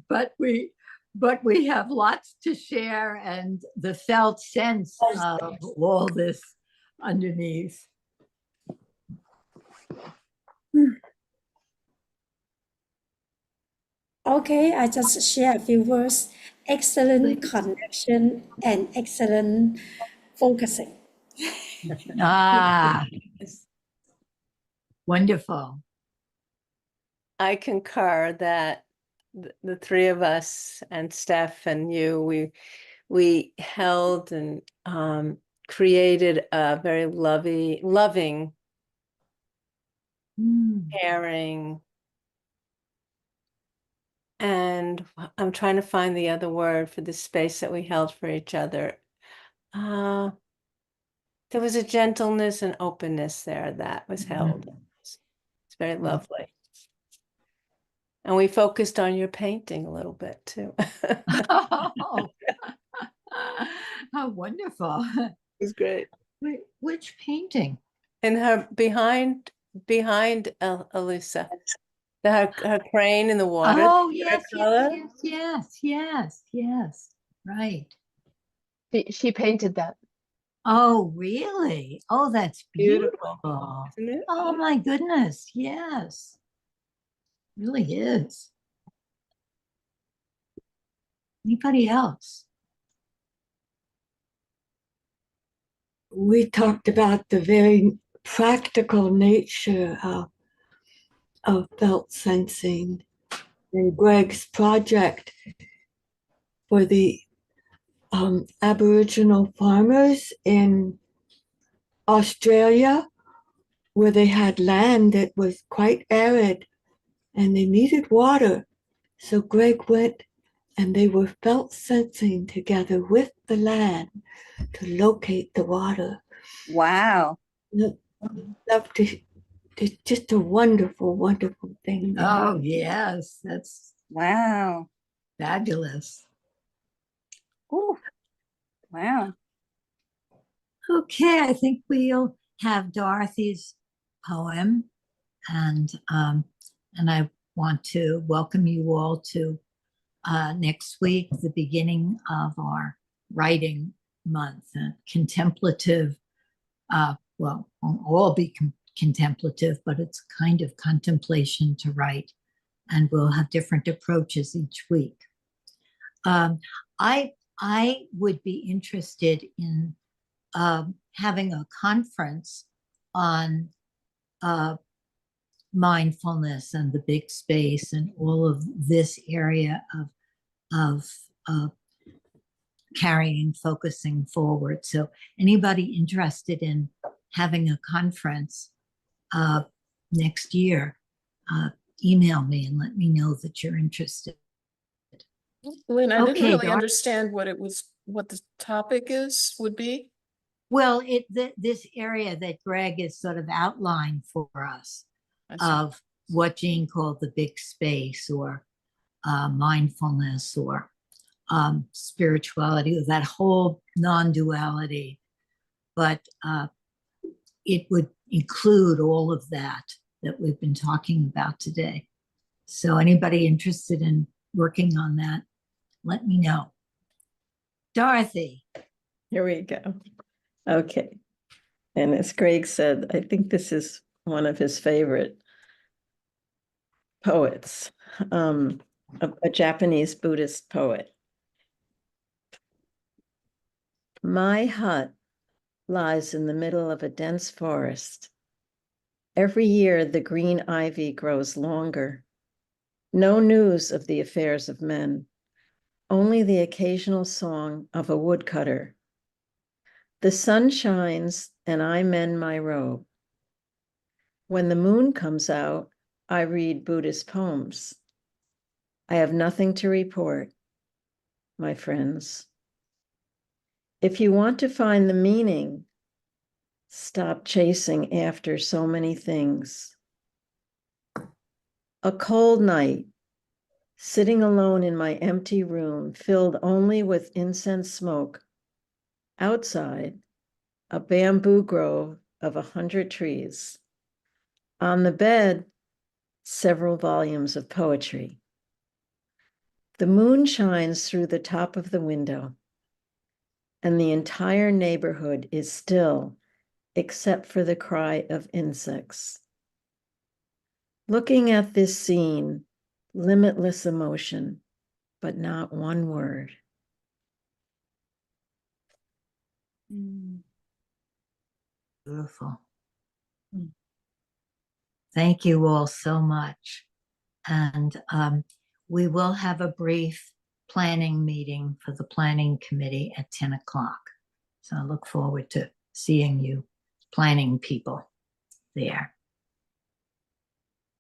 but we have lots to share, and the felt sense of all this underneath. Okay, I just share a few words. Excellent connection and excellent focusing. Wonderful. I concur that the three of us and Steph and you, we held and created a very loving, caring, and I'm trying to find the other word for the space that we held for each other. There was a gentleness and openness there that was held. It's very lovely. And we focused on your painting a little bit too. Oh, how wonderful. It was great. Wait, which painting? in her behind Elisa, her crane in the water. Oh, her yes, color. yes. Right. She painted that. Oh, really? Oh, that's Beautiful. beautiful. Isn't it? Oh, my goodness. Yes. Really is. Anybody else? We talked about the very practical nature of felt sensing and Greg's project for the Aboriginal farmers in Australia, where they had land that was quite arid and they needed water. So Greg went and they were felt sensing together with the land to locate the water. Wow. Love to, it's just a wonderful, wonderful thing. Oh, yes. That's wow. Fabulous. Ooh. Wow. Okay, I think we'll have Dorothy's poem, and I want to welcome you all to next week, the beginning of our writing month, contemplative. Well, won't all be contemplative, but it's kind of contemplation to write, and we'll have different approaches each week. I would be interested in having a conference on mindfulness and the big space and all of this area of carrying, focusing forward. So anybody interested in having a conference next year, email me and let me know that you're interested. Lynn, I didn't really Dorothy. understand what the topic would be. Well, this area that Greg has sort of outlined for us of what Jean called the big space, or mindfulness, or spirituality, or that whole non-duality, but it would include all of that we've been talking about today. So anybody interested in working on that, let me know. Dorothy. Here we go. Okay. And as Greg said, I think this is one of his favorite poets, a Japanese Buddhist poet. My hut lies in the middle of a dense forest. Every year the green ivy grows longer. No news of the affairs of men, only the occasional song of a woodcutter. The sun shines and I mend my robe. When the moon comes out, I read Buddhist poems. I have nothing to report, my friends. If you want to find the meaning, stop chasing after so many things. A cold night, sitting alone in my empty room, filled only with incense smoke. Outside, a bamboo grove of 100 trees. On the bed, several volumes of poetry. The moon shines through the top of the window, and the entire neighborhood is still, except for the cry of insects. Looking at this scene, limitless emotion, but not one word. Beautiful. Thank you all so much. And we will have a brief planning meeting for the planning committee at 10 o'clock. So I look forward to seeing you planning people there.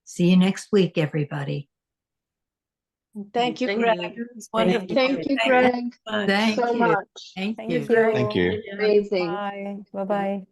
See you next week, everybody. Thank you, Greg. Wonderful. Thank you, Greg. Thank so you. much. Thank Thank you. you. Thank you. Amazing. Bye. Bye-bye.